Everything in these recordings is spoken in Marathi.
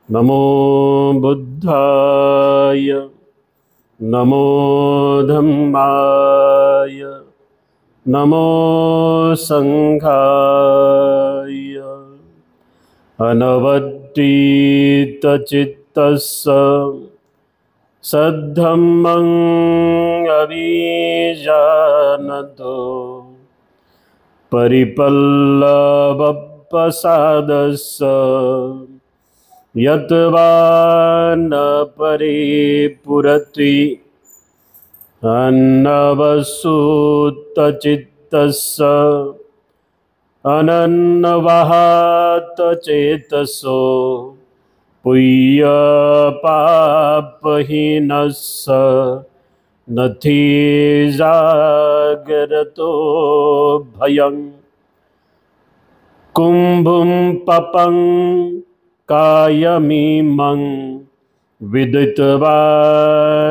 नमो बुद्धाय नमो धम्माय नमो संघाय। अनवद्यितचित्तस्य सद्धम्मं अभिजानतो परिपल्लवप्रसादस्य यत् वा न परिपुरति अन्नवसुतचित्तस्य अनन्नवहातचेतसो पुय्यपापहीनस्य नथि जागरतो भयं कुम्भुं पपं कायमीमं विदित्वा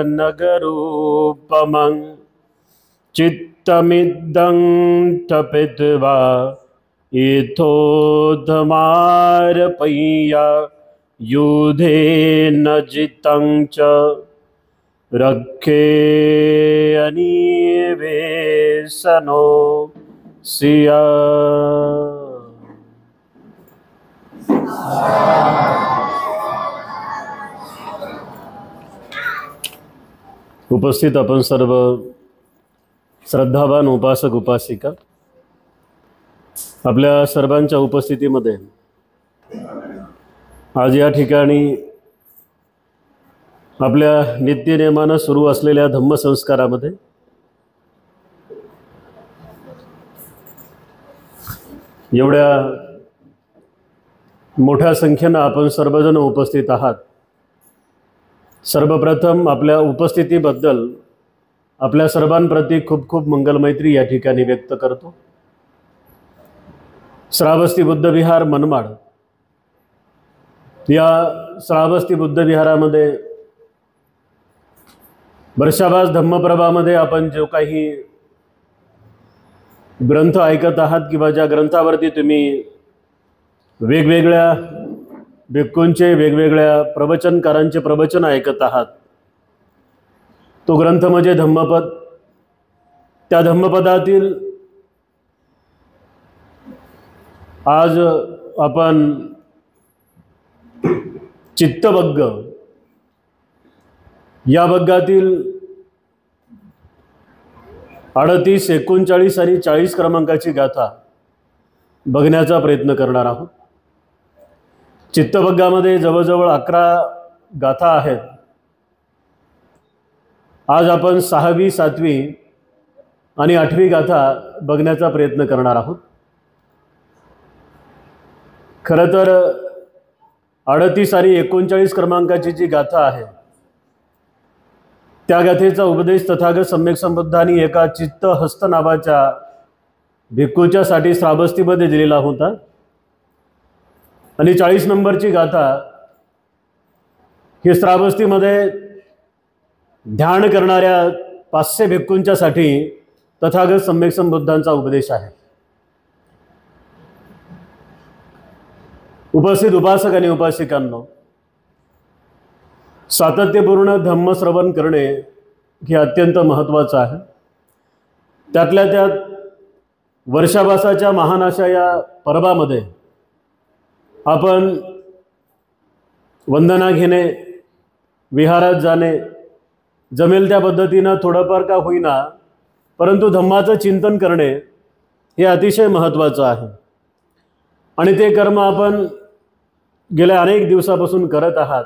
नगरूपमं चित्तमिदं तपित्वा इथोधमार्पय्य युधेन जितं च रक्षे अनिवेशनो सिया। उपस्थित आपण सर्व श्रद्धावान उपासक उपासिका, आपल्या सर्वांच्या उपस्थितीमध्ये आज या ठिकाणी आपल्या नित्यनेमानं सुरू असलेल्या धम्मसंस्कारामध्ये एवढ्या मोठ्या संख्येनं आपण सर्वजण उपस्थित आहात। सर्वप्रथम आपल्या उपस्थितीबद्दल आपल्या सर्वांप्रती खूप खूप मंगलमैत्री या ठिकाणी व्यक्त करतो। श्रावस्ती बुद्धविहार मनमाड या श्रावस्ती बुद्धविहारामध्ये वर्षावास धम्मप्रभामध्ये आपण जो काही ग्रंथ ऐकत आहात किंवा ज्या ग्रंथावरती तुम्ही वेगवेगळ्या भिक्खूंचे वेगवेगळ्या प्रवचनकारांचे प्रवचन ऐकत आहात, तो ग्रंथ म्हणजे धम्मपद। त्या धम्मपदातील आज आपण चित्तवग्ग या वग्गातील 38, 39 आणि 40 क्रमांकाची गाथा बघण्याचा प्रयत्न करणार आहोत। चित्तवग्गामध्ये जवळजवळ 11 गाथा आहेत। आज आपण 6वी, 7वी आणि 8वी गाथा बघण्याचा प्रयत्न करणार आहोत। खरं तर 38 आणि 39 क्रमांकाची जी गाथा आहे त्या गाथेचा उपदेश तथागत सम्यक संबुद्धांनी एका चित्तहस्त नावाच्या भिक्खूच्यासाठी श्रावस्तीमध्ये दिलेला होता। आणि 40 नंबरची गाथा ही श्रावस्तीमध्ये ध्यान करणाऱ्या 500 भिक्खूंच्यासाठी तथागत सम्यक संबुद्धांचा उपदेश आहे। उपस्थित उपासक आणि उपासिकांनो, सातत्यपूर्ण धम्मश्रवण करणे हे अत्यंत महत्त्वाचं आहे। त्यातल्या त्यात वर्षावासाच्या महान अशा या पर्वामध्ये आपण वंदना घेणे, विहारात जाणे, जमेल त्या पद्धतीनं थोडंफार का होईना परंतु धम्माचं चिंतन करणे हे अतिशय महत्त्वाचं आहे। आणि ते कर्म आपण गेल्या अनेक दिवसापासून करत आहात,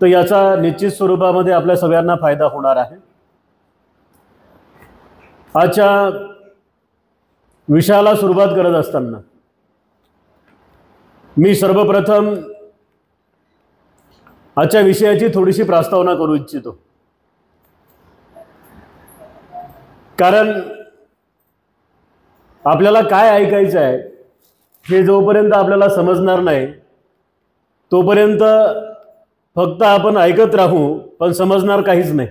तर याचा निश्चित स्वरूपामध्ये आपल्या सगळ्यांना फायदा होणार आहे। आजच्या विषयाला सुरुवात करत असताना मी सर्वप्रथम आजच्या विषयाची थोडीशी प्रस्तावना करू इच्छितो। कारण आपल्याला काय ऐकायचं आहे हे जोपर्यंत आपल्याला समजणार नाही तोपर्यंत फक्त आपण ऐकत राहू, पण समजणार काहीच नाही।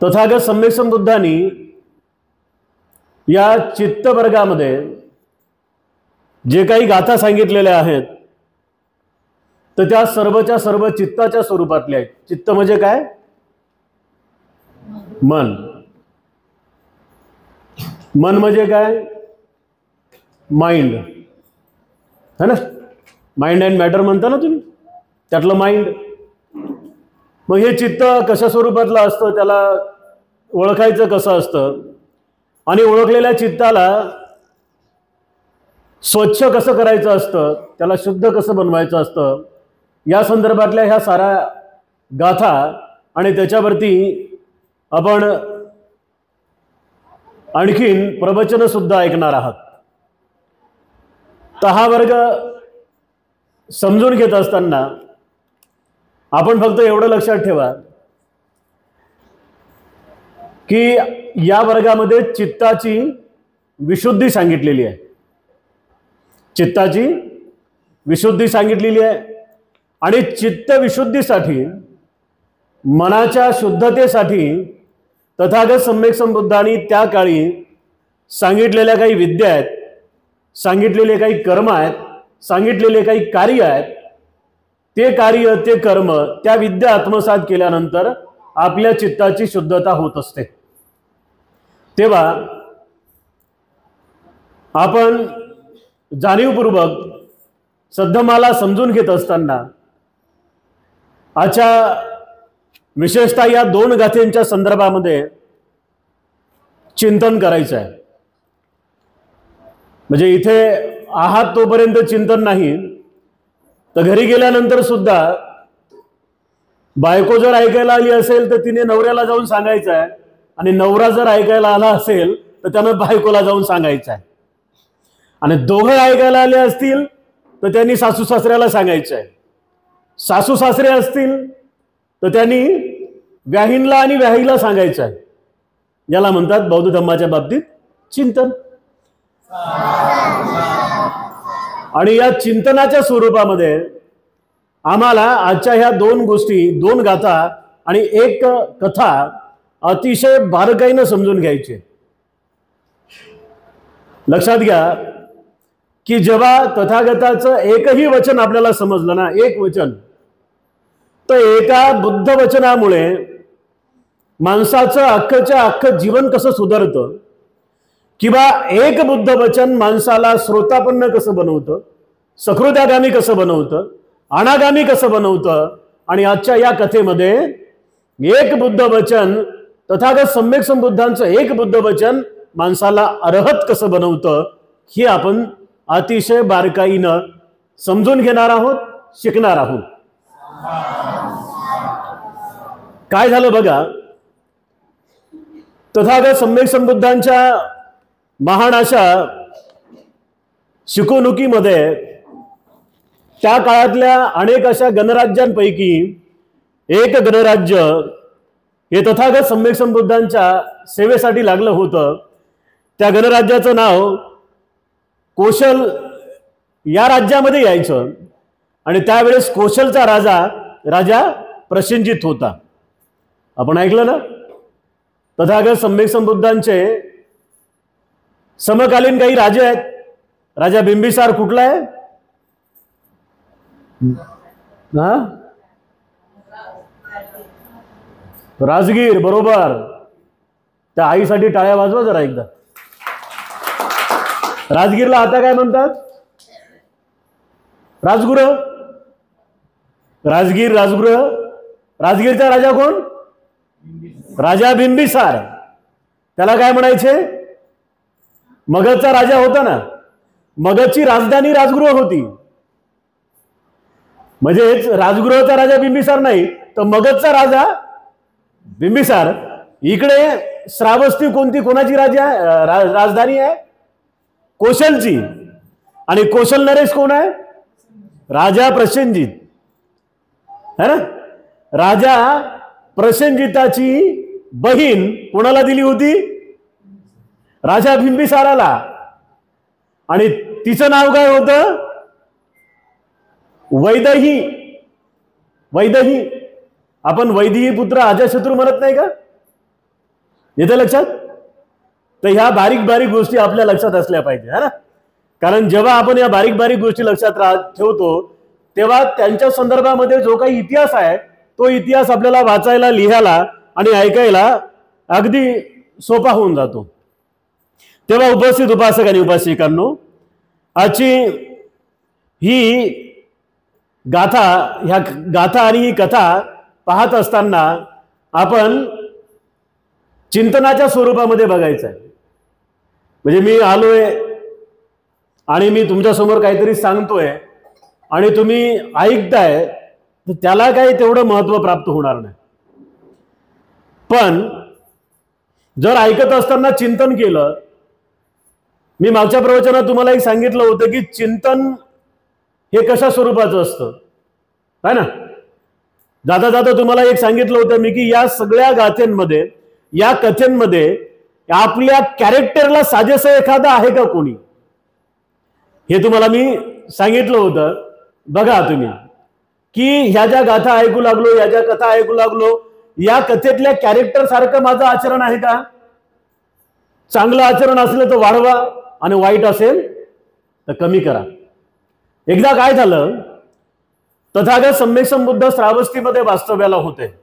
तथागत सम्यक संबुद्धांनी या चित्तवर्गामध्ये जे काही गाथा सांगितलेल्या आहेत तर त्या सर्वच्या सर्व चित्ताच्या स्वरूपातल्या आहेत. चित्त म्हणजे काय? मन. मन म्हणजे काय? माइंड, है ना? माइंड अँड मॅटर म्हणता ना तुम्ही, त्यातलं माइंड. मग हे चित्त कशा स्वरूपातलं असतं, त्याला ओळखायचं कसं असतं, आणि ओळखलेल्या चित्ताला स्वच्छ कसं करायचं असतं, त्याला शुद्ध कसं बनवायचं असतं, या संदर्भातल्या ह्या साऱ्या गाथा आणि त्याच्यावरती आपण आणखीन प्रवचन सुद्धा ऐकणार आहात. तर हा वर्ग समजून घेत असताना आपण फक्त एवढं लक्षात ठेवा की या वर्गामध्ये चित्ताची विशुद्धी सांगितलेली आहे. चित्ताची विशुद्धी सांगितलेली आहे आणि चित्त विशुद्धीसाठी, मनाच्या शुद्धतेसाठी तथागत सम्यक संबुद्धांनी त्या काळी सांगितलेल्या काही विद्या आहेत, सांगितलेले काही कर्म आहेत, सांगितलेले काही कार्य आहेत. ते कार्य, ते कर्म, त्या विद्या आत्मसात केल्यानंतर आपल्या चित्ताची शुद्धता होत असते. तेव्हा आपण जाणीवपूर्वक सद्धमाला समजून घेत असताना आजच्या विशेषतः या दोन गाथेंच्या संदर्भामध्ये चिंतन करायचं आहे. म्हणजे इथे आहात तोपर्यंत चिंतन नाही, तर घरी गेल्यानंतर सुद्धा बायको जर ऐकायला आली असेल तर तिने नवऱ्याला जाऊन सांगायचं आहे, आणि नवरा जर ऐकायला आला असेल तर त्यानं बायकोला जाऊन सांगायचं आहे, आणि दोघं ऐकायला आले असतील तर त्यांनी सासू सासऱ्याला सांगायचं आहे. सासू सासरे असतील तर त्यांनी व्याहीनला आणि व्याहीला सांगायचं आहे. याला म्हणतात बौद्ध धर्माच्या बाबतीत चिंतन. आणि या चिंतनाच्या स्वरूपामध्ये आम्हाला आजच्या ह्या दोन गोष्टी, दोन गाथा आणि एक कथा अतिशय बारकाईनं समजून घ्यायची. लक्षात घ्या की जेव्हा तथागताचं एकही वचन आपल्याला समजलं ना, एक वचन, तर एका बुद्ध वचनामुळे माणसाचं अख्खच्या अख्खं जीवन कसं सुधारतं, किंवा एक बुद्ध वचन माणसाला श्रोतापन्न कसं बनवतं, सकृत्यागामी कसं बनवतं, अनागामी कसं बनवतं. आणि आजच्या या कथेमध्ये एक बुद्ध वचन, तथागत सम्यक संबुद्धांचं एक बुद्ध वचन माणसाला अरहत कसं बनवतं, हे आपण अतिशय बारकाईनं समजून घेणार आहोत, शिकणार आहोत. काय झालं बघा, तथागत सम्यक संबुद्धांच्या महान अशा शिकवणुकीमध्ये त्या काळातल्या अनेक अशा गणराज्यांपैकी एक गणराज्य हे तथागत सम्यक संबुद्धांच्या सेवेसाठी लागलं होतं. त्या गणराज्याचं नाव कोशल या राज्यामध्ये यायचं, आणि त्यावेळेस कोशलचा राजा प्रसेनजित होता. आपण ऐकलं ना, तथागत सम्यक संबुद्धांचे समकालीन काही राजे आहेत. राजा बिंबिसार कुठला आहे? राजगीर, बरोबर. त्या आईसाठी टाळ्या वाजवा जरा एकदा. राजगीरला आता काय म्हणतात? राजगृह. राजगृह. राजगीरचा राजा कोण? राजा बिंबिसार. त्याला काय म्हणायचे? मगधचा राजा होता ना, मगधची राजधानी राजगृह होती. म्हणजेच राजगृहचा राजा बिंबिसार नाही, तर मगधचा राजा बिंबिसार. इकडे श्रावस्ती कोणती, कोणाची राजधानी आहे? कोशलची. आणि कोशल नरेश कोण आहे? राजा प्रसेनजित, है ना. राजा प्रसेनजिताची बहीण कोणाला दिली होती? राजा बिंबिसाराला. आणि तिचं नाव काय होतं? वैदेही. वैदेही. आपण वैदेही पुत्र अजातशत्रू म्हणत नाही का? येतं लक्षात? तर ह्या बारीक बारीक गोष्टी आपल्या लक्षात असल्या पाहिजे, है ना. कारण जेव्हा आपण या बारीक बारीक गोष्टी लक्षात ठेवतो तेव्हा त्यांच्या संदर्भामध्ये जो काही इतिहास आहे तो इतिहास आपल्याला वाचायला, लिहायला आणि ऐकायला अगदी सोपा होऊन जातो. तेव्हा उपस्थित उपासक आणि उपासिकांनो, आजची ही गाथा, ह्या गाथा आणि ही कथा पाहत असताना आपण चिंतनाच्या स्वरूपामध्ये बघायचं आहे. म्हणजे मी आलोय आणि मी तुमच्यासमोर काहीतरी सांगतोय आणि तुम्ही ऐकताय, तर त्याला काही तेवढं महत्व प्राप्त होणार नाही. पण जर ऐकत असताना चिंतन केलं, मी मागच्या प्रवचनात तुम्हाला एक सांगितलं होतं की चिंतन हे कशा स्वरूपाचं असतं, है ना. जाता जाता तुम्हाला एक सांगितलं होतं मी की या सगळ्या गाथेंमध्ये, या कथेंमध्ये आपल्या कॅरेक्टरला साजेसं एखादं आहे का कोणी, हे तुम्हाला मी सांगितलं होतं. बघा तुम्ही की ह्या ज्या गाथा ऐकू लागलो, या ज्या कथा ऐकू लागलो, या कथेतल्या कॅरेक्टर सारखं माझं आचरण आहे का? चांगलं आचरण असलं तर वाढवा आणि वाईट असेल तर कमी करा. एकदा काय झालं, तथागत सम्यक संबुद्ध श्रावस्तीमध्ये वास्तव्याला होते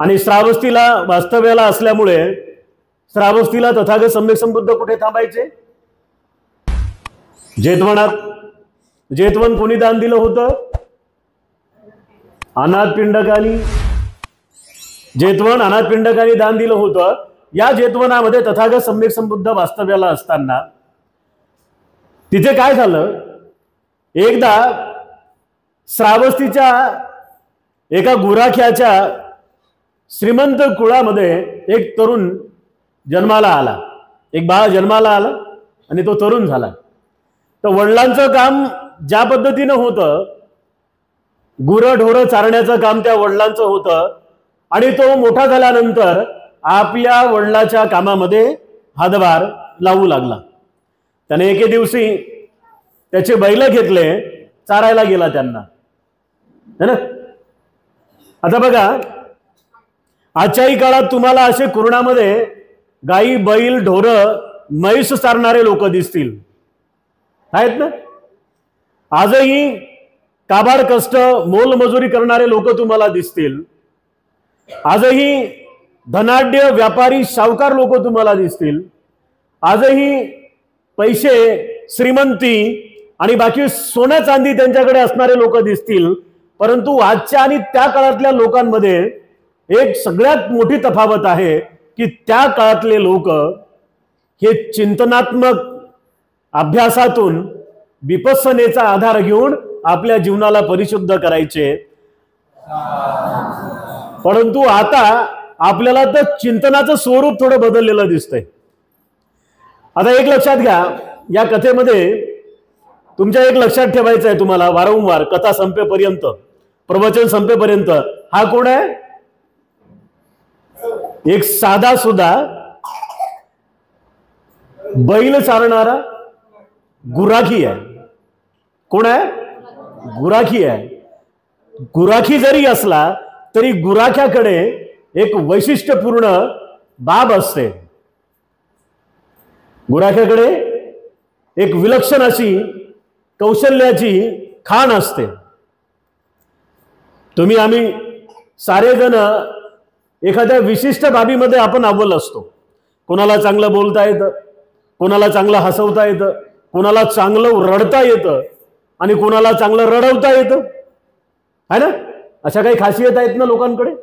आणि श्रावस्तीला वास्तव्याला असल्यामुळे श्रावस्तीला तथागत सम्यक संबुद्ध कुठे थांबायचे? जेतवनात. जेतवन कोणी दान दिलं होतं? अनाथ पिंडकानी. जेतवन अनाथ पिंडकानी दान दिलं होतं. या जेतवनामध्ये तथागत सम्यक संबुद्ध वास्तव्याला असताना तिथे काय झालं, एकदा श्रावस्तीच्या एका गुराख्याच्या श्रीमंत कुळामध्ये एक तरुण जन्माला आला, एक बाळ जन्माला आला आणि तो तरुण झाला. तर वडिलांचं काम ज्या पद्धतीनं होतं, गुरंढोरं चारण्याचं काम त्या वडिलांचं होतं आणि तो मोठा झाल्यानंतर आपल्या वडिलाच्या कामामध्ये हातभार लावू लागला. त्याने एके दिवशी त्याचे बैल घेतले, चारायला गेला त्यांना, है ना. आता बघा, आजच्याही काळात तुम्हाला असे कुरणामध्ये गाई, बैल, ढोरं, म्हैस चारणारे लोक दिसतील, आहेत ना. आजही काबाड कष्ट, मोलमजुरी करणारे लोक तुम्हाला दिसतील. आजही धनाढ्य व्यापारी, सावकार लोक तुम्हाला दिसतील. आजही पैसे, श्रीमंती आणि बाकी सोनं चांदी त्यांच्याकडे असणारे लोक दिसतील. परंतु आजच्या आणि त्या काळातल्या लोकांमध्ये एक सगळ्यात मोठी तफावत आहे की त्या काळातले लोक हे चिंतनात्मक अभ्यासातून विपස්සनेचा आधार घेऊन आपल्या जीवनाला परिशुद्ध करायचे. परंतु आता आपल्याला तर चिंतनाचं स्वरूप थोडं बदललेलं दिसतंय. आता एक लक्षात घ्या, या कथेमध्ये तुमच्या एक लक्षात ठेवायचं आहे तुम्हाला वारंवार, कथा संपेपर्यंत, प्रवचन संपेपर्यंत. हा कोण आहे? एक साधा सुद्धा बैल चारणारा गुराखी आहे. कोण आहे? गुराखी आहे. गुराखी जरी असला तरी गुराख्याकडे एक वैशिष्ट्यपूर्ण बाब असते. गुराख्याकडे एक विलक्षण अशी कौशल्याची खाण असते. तुम्ही आम्ही सारेजण एखाद्या विशिष्ट बाबीमध्ये आपण अव्वल असतो. कोणाला चांगलं बोलता येतं, कोणाला चांगलं हसवता येतं, कोणाला चांगलं रडता येतं आणि कोणाला चांगलं रडवता येतं, है ना. अशा काही खासियत आहेत ना लोकांकडे.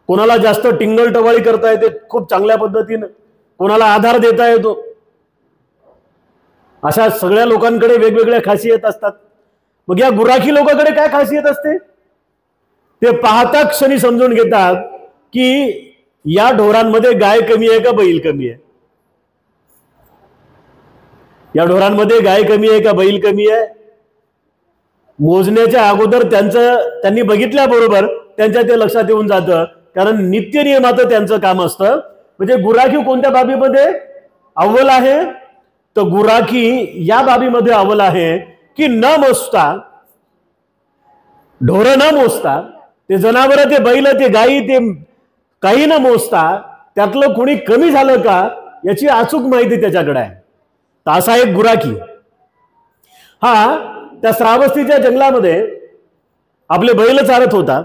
कोणाला जास्त टिंगल टवाळी करता येते खूप चांगल्या पद्धतीनं, कोणाला आधार देता येतो. अशा सगळ्या लोकांकडे वेगवेगळ्या खासियत असतात. मग या गुराखी लोकांकडे काय खासियत असते? ते पाहता क्षणी समजून घेतात की या ढोरांमध्ये गाय कमी आहे का बैल कमी आहे, या ढोरांमध्ये गाय कमी आहे का बैल कमी आहे. मोजण्याच्या अगोदर त्यांनी बघितल्याबरोबर त्यांच्या ते लक्षात येऊन जातं, कारण नित्य नियमाचं त्यांचं काम असतं. म्हणजे गुराखी कोणत्या बाबीमध्ये अव्वल आहे? तर गुराखी या बाबीमध्ये अव्वल आहे की न मोजता, ढोरं न मोजता, ते जनावर, ते बैल, ते गायी, ते काही न मोजता त्यातलं कोणी कमी झालं का याची अचूक माहिती त्याच्याकडे आहे. तर असा एक गुराखी हा त्या श्रावस्तीच्या जंगलामध्ये आपले बैल चारत होता.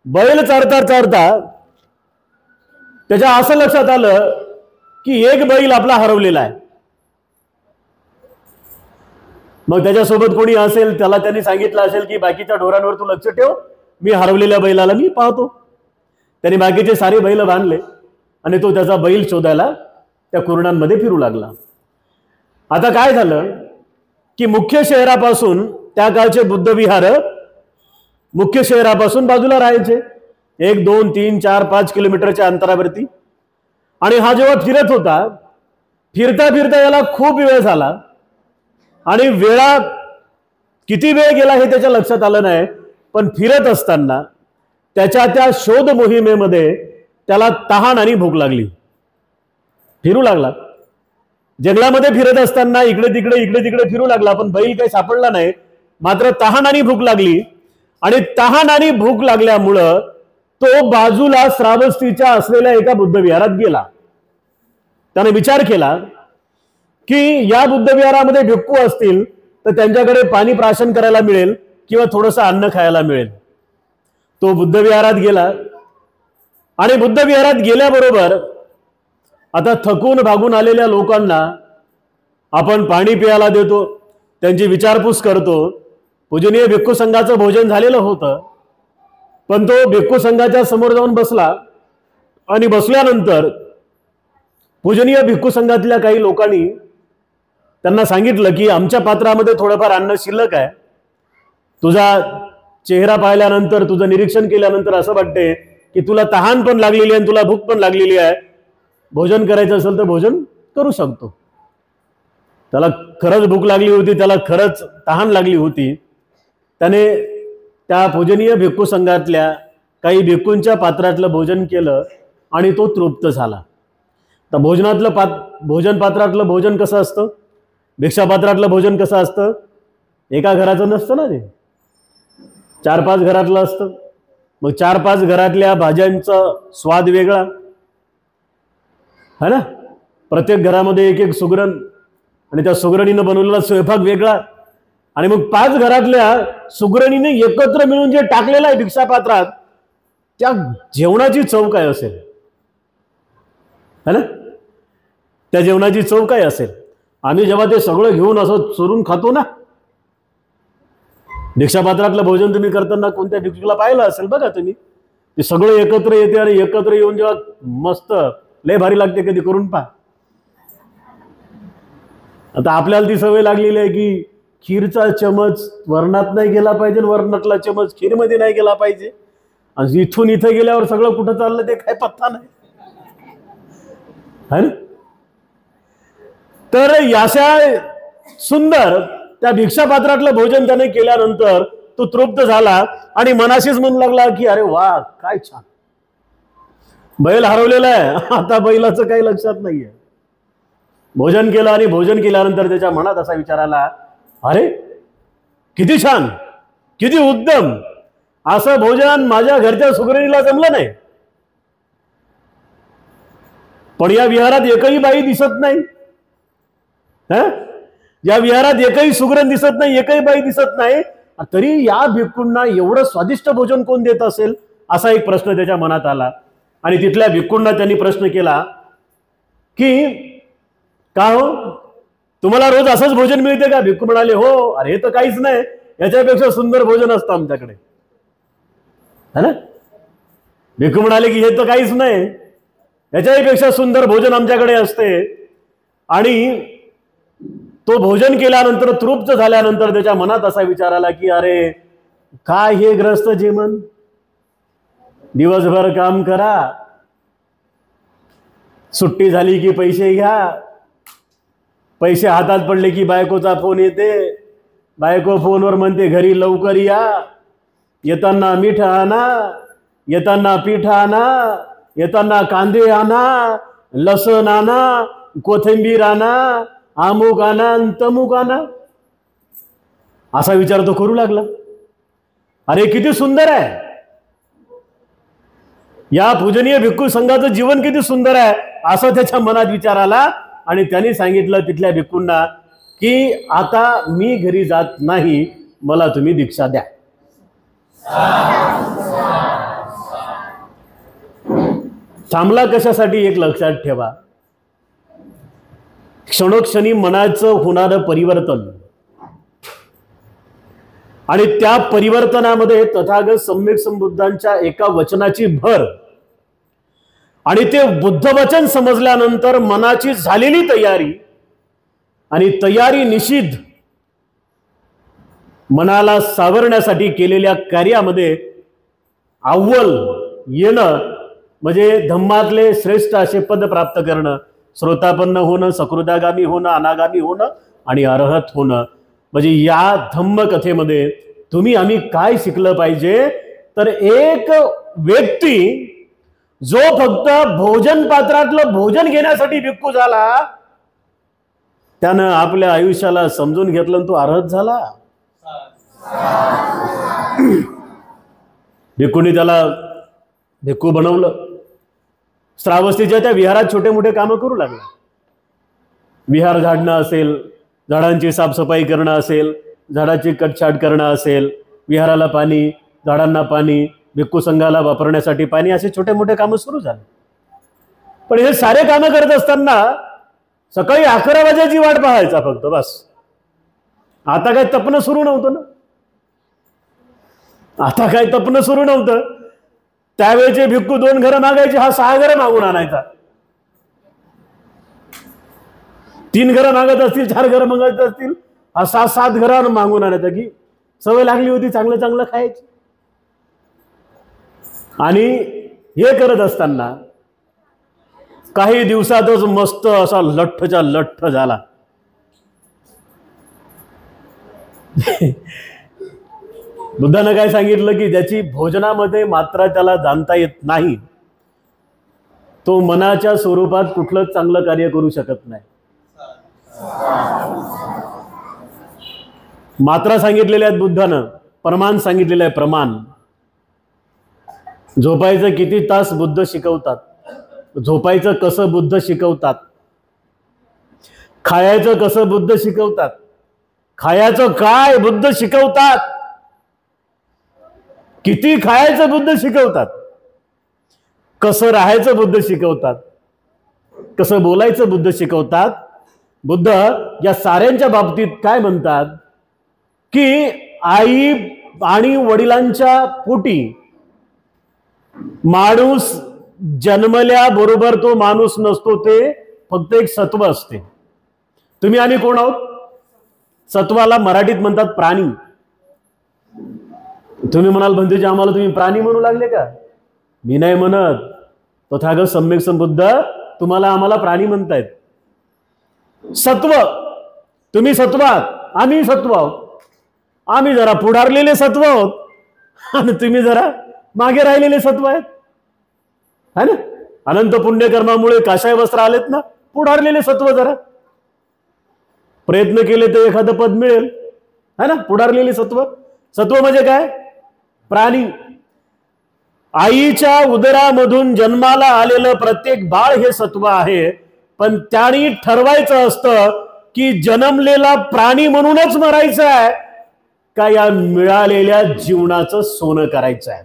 बैल चारता चारता त्याच्या असं लक्षात आलं की एक बैल आपला हरवलेला आहे. मग त्याच्यासोबत कोणी असेल त्याला त्यांनी सांगितलं असेल की बाकीच्या ढोरांवर तू लक्ष ठेव, मी हरवलेल्या बैलाला मी पाहतो. त्याने बाकीचे सारे बैल बांधले आणि तो त्याचा बैल शोधायला त्या कुरणांमध्ये फिरू लागला. आता काय झालं की मुख्य शहरापासून त्या काळचे बुद्धविहार मुख्य शहरापासून बाजूला राहायचे, 1, 2, 3, 4, 5 किलोमीटरच्या अंतरावरती. आणि हा जेव्हा फिरत होता, फिरता फिरता याला खूप वेळ झाला आणि वेळा किती वेळ गेला हे त्याच्या लक्षात आलं नाही. पण फिरत असताना त्याच्या त्या शोध मोहिमेमध्ये त्याला तहान आणि भूक लागली. फिरू लागला जंगलामध्ये, फिरत असताना इकडे तिकडे फिरू लागला, पण बैल काही सापडला नाही. मात्र तहान आणि भूक लागली आणि तहान आणि भूक लागल्यामुळं तो बाजूला श्रावस्तीच्या असलेल्या एका बुद्धविहारात गेला. त्याने विचार केला की या बुद्धविहारामध्ये भिक्खू असतील तर त्यांच्याकडे पाणी प्राशन करायला मिळेल किंवा थोडंसं अन्न खायला मिळेल. तो बुद्धविहारात गेला आणि बुद्धविहारात गेल्याबरोबर आता थकून भागून आलेल्या लोकांना आपण पाणी प्यायला देतो, त्यांची विचारपूस करतो. पूजनीय भिक्खू संघाचं भोजन झालेलं होतं, पण तो भिक्खू संघाच्या समोर जाऊन बसला आणि बसल्यानंतर पूजनीय भिक्खू संघातल्या काही लोकांनी त्यांना सांगितलं की आमच्या पात्रामध्ये थोडंफार अन्न शिल्लक आहे. तुझा चेहरा पाहिल्यानंतर, तुझं निरीक्षण केल्यानंतर असं वाटते की तुला तहान पण लागलेली आहे आणि तुला भूक पण लागलेली आहे. भोजन करायचं असेल तर भोजन करू शकतो. त्याला खरंच भूक लागली होती, त्याला खरंच तहान लागली होती. त्याने त्या पूजनीय भिक्खू संघातल्या काही भिक्खूंच्या पात्रातलं भोजन केलं आणि तो तृप्त झाला. तर भोजन पात्रातलं भोजन कसं असतं, भिक्षापात्रातलं भोजन कसं असतं, एका घराचं नसतं ना, ते 4-5 घरातलं असतं. मग 4-5 घरातल्या भाज्यांचा स्वाद वेगळा है ना. प्रत्येक घरामध्ये एक सुगरण आणि त्या सुगरणीनं बनवलेला स्वयंपाक वेगळा. आणि मग 5 घरातल्या सुगरणीने एकत्र मिळून जे टाकलेलं आहे भिक्षापात्रात, त्या जेवणाची चव काय असेल है ना. त्या जेवणाची चव काय असेल. आम्ही जेव्हा ते सगळं घेऊन असं चोरून खातो ना, भिक्षापात्रातलं भोजन तुम्ही करताना कोणत्या भिक्षुकाला पाहिलं असेल बघा तुम्ही, ते सगळं एकत्र येते आणि एकत्र येऊन जेव्हा मस्त लय भारी लागते, कधी करून पहा. आता आपल्याला ती सवय लागलेली आहे की खीरचा चमच वरणात नाही गेला पाहिजे, वरणातला चमच खीरमध्ये नाही गेला पाहिजे, आणि इथून इथे गेल्यावर सगळं कुठं चाललं ते काय पत्ता नाही है ना. तर याशा सुंदर त्या भिक्षापात्रातलं भोजन त्याने केल्यानंतर तो तृप्त झाला आणि मनाशीच म्हणू लागला की अरे वा काय छान, बैल हरवलेला आहे, आता बैलाचं काही लक्षात नाहीये. भोजन केलं आणि भोजन केल्यानंतर त्याच्या मनात असा विचार आला, अरे किती छान, किती उत्तम, असं भोजन माझ्या घरच्या सुगरणीला जमलं नाही. पण या विहारात एकही बाई दिसत नाही, या विहारात एकही सुगरण दिसत नाही, एकही बाई दिसत नाही, तरी या भिक्खूंना एवढं स्वादिष्ट भोजन कोण देत असेल, असा एक प्रश्न त्याच्या मनात आला. आणि तिथल्या भिक्खूंना त्यांनी प्रश्न केला की का हो, तुम्हाला रोज असंच भोजन मिळते का. भिक्खू म्हणाले हो, अरे हे तर काहीच नाही, याच्यापेक्षा सुंदर भोजन असतं आमच्याकडे है ना. भिक्खू म्हणाले की हे तर काहीच नाही, याच्यापेक्षा सुंदर भोजन आमच्याकडे असते. आणि तो भोजन केल्यानंतर तृप्त झाल्यानंतर त्याच्या मनात असा विचार आला की अरे काय हे ग्रस्त जीवन, दिवसभर काम करा, सुट्टी झाली की पैसे घ्या, पैसे हातात पडले की बायकोचा फोन येते, बायको फोनवर म्हणते घरी लवकर या, येताना मीठ आणा, येताना पीठ आणा, येताना कांदे आणा, लसण आणा, कोथिंबीर आणा, अमुक आणा, तमुक आणा. असा विचार तो करू लागला. अरे किती सुंदर आहे, या पूजनीय भिक्खू संघाचं जीवन किती सुंदर आहे, असं त्याच्या मनात विचार आला. आणि त्यांनी सांगितलं तिथल्या भिक्खूंना की आता मी घरी जात नाही, मला तुम्ही दीक्षा द्या. थांबला कशासाठी एक लक्षात ठेवा, क्षणोक्षणी मनाचं होणारं परिवर्तन आणि त्या परिवर्तनामध्ये तथागत सम्यक संबुद्धांच्या एका वचनाची भर आणि ते बुद्ध वचन समजल्यानंतर मनाची झालेली तयारी आणि तयारी निषिद्ध मनाला सावरण्यासाठी केलेल्या कार्यामध्ये अव्वल येणं म्हणजे धम्मातले श्रेष्ठ असे पद प्राप्त करणं, श्रोतापन्न होणं, सकृदागामी होणं, अनागामी होणं आणि अरहत होणं. म्हणजे या धम्म कथेमध्ये तुम्ही आम्ही काय शिकलं पाहिजे, तर एक व्यक्ती जो फक्त भोजन पात्रातलं भोजन घेण्यासाठी भिक्खू झाला, त्यानं आपल्या आयुष्याला समजून घेतलं आणि तो अरहत झाला. भिक्खूंनी त्याला भिक्खू बनवलं. श्रावस्तीच्या त्या विहारात छोटे मोठे कामं करू लागला. विहार झाडणं असेल, झाडांची साफसफाई करणं असेल, झाडाची कटछाट करणं असेल, विहाराला पाणी, झाडांना पाणी, भिक्खू संघाला वापरण्यासाठी पाणी, असे छोटे मोठे कामं सुरू झाले. पण हे सारे कामं करत असताना सकाळी 11 वाजेची वाट पाहायचा फक्त बस. आता काय तपणं सुरू नव्हतं ना, आता काय तपणं सुरू नव्हतं. त्यावेळेचे भिक्खू 2 घरं मागायचे, हा 6 घरं मागून आणायचा. 3 घरं मागत असतील, 4 घरं मागत असतील, हा 6-7 घरं मागून आणायचा. की सवय लागली होती चांगलं चांगलं खायची. आणि हे करत असताना काही दिवसातच मस्त असा लठ्ठच्या लठ्ठ झाला. बुद्धानं काय सांगितलं की ज्याची भोजनामध्ये मात्र त्याला जाणता येत नाही, तो मनाच्या स्वरूपात कुठलंच चांगलं कार्य करू शकत नाही. मात्रा सांगितलेल्या आहेत बुद्धानं, प्रमाण सांगितलेलं आहे प्रमाण. झोपायचं किती तास बुद्ध शिकवतात, झोपायचं कसं बुद्ध शिकवतात, खायचं कसं बुद्ध शिकवतात, खायचं काय बुद्ध शिकवतात, किती खायचं बुद्ध शिकवतात, कसं राहायचं बुद्ध शिकवतात, कसं बोलायचं बुद्ध शिकवतात. बुद्ध या साऱ्यांच्या बाबतीत काय म्हणतात की आई आणि वडिलांच्या पोटी माणूस जन्मल्याबरोबर तो माणूस नसतो, ते फक्त एक सत्व असते. तुम्ही आणि कोण आहोत? सत्वाला मराठीत म्हणतात प्राणी. तुम्ही म्हणाल भंतेजी आम्हाला तुम्ही प्राणी म्हणू लागले का? मी नाही म्हणत, तथागत सम्यक संबुद्ध तुम्हाला आम्हाला प्राणी म्हणतायत. सत्व, तुम्ही सत्व आहात, आम्ही सत्व आहोत. आम्ही जरा पुढारलेले सत्व आहोत आणि तुम्ही जरा मागे राहिलेले सत्व आहेत, है ना. अनंत पुण्यकर्मामुळे काशाय वस्त्र आलेत ना, पुढारलेले सत्व. जरा प्रयत्न केले तर एखादं पद मिळेल, है ना. पुढारलेले सत्व. सत्व म्हणजे काय? प्राणी. आईच्या उदरामधून जन्माला आलेलं प्रत्येक बाळ हे सत्व आहे. पण त्याने ठरवायचं असतं की जन्मलेला प्राणी म्हणूनच मरायचं आहे का या मिळालेल्या जीवनाचं सोनं करायचं आहे.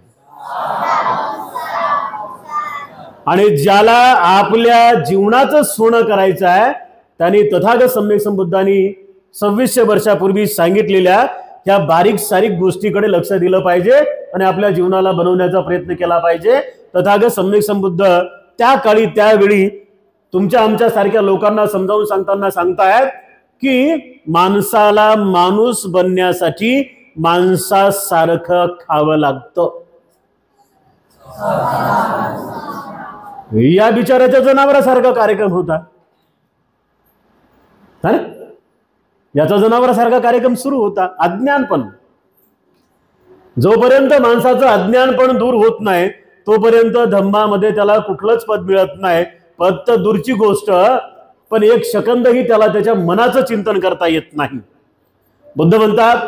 आणि ज्याला आपल्या जीवनाचं सोनं करायचं आहे त्यांनी तथागत सम्यक संबुद्धांनी 2600 वर्षापूर्वी सांगितलेल्या ह्या बारीक सारीक गोष्टीकडे लक्ष दिलं पाहिजे आणि आपल्या जीवनाला बनवण्याचा प्रयत्न केला पाहिजे. तथागत सम्यक संबुद्ध त्या काळी त्यावेळी तुमच्या आमच्या सारख्या लोकांना समजावून सांगताना सांगतायत की माणसाला माणूस बनण्यासाठी माणसासारखं खावं लागतं. या बिचाराच्या जनावरासारखा कार्यक्रम होता, याचा जनावरासारखा कार्यक्रम सुरू होता. अज्ञानपण. जोपर्यंत माणसाचं अज्ञानपण दूर होत नाही तोपर्यंत धम्मामध्ये त्याला कुठलंच पद मिळत नाही. पद तर दूरची गोष्ट, पण एक सेकंदही त्याला त्याच्या मनाचं चिंतन करता येत नाही. बुद्ध म्हणतात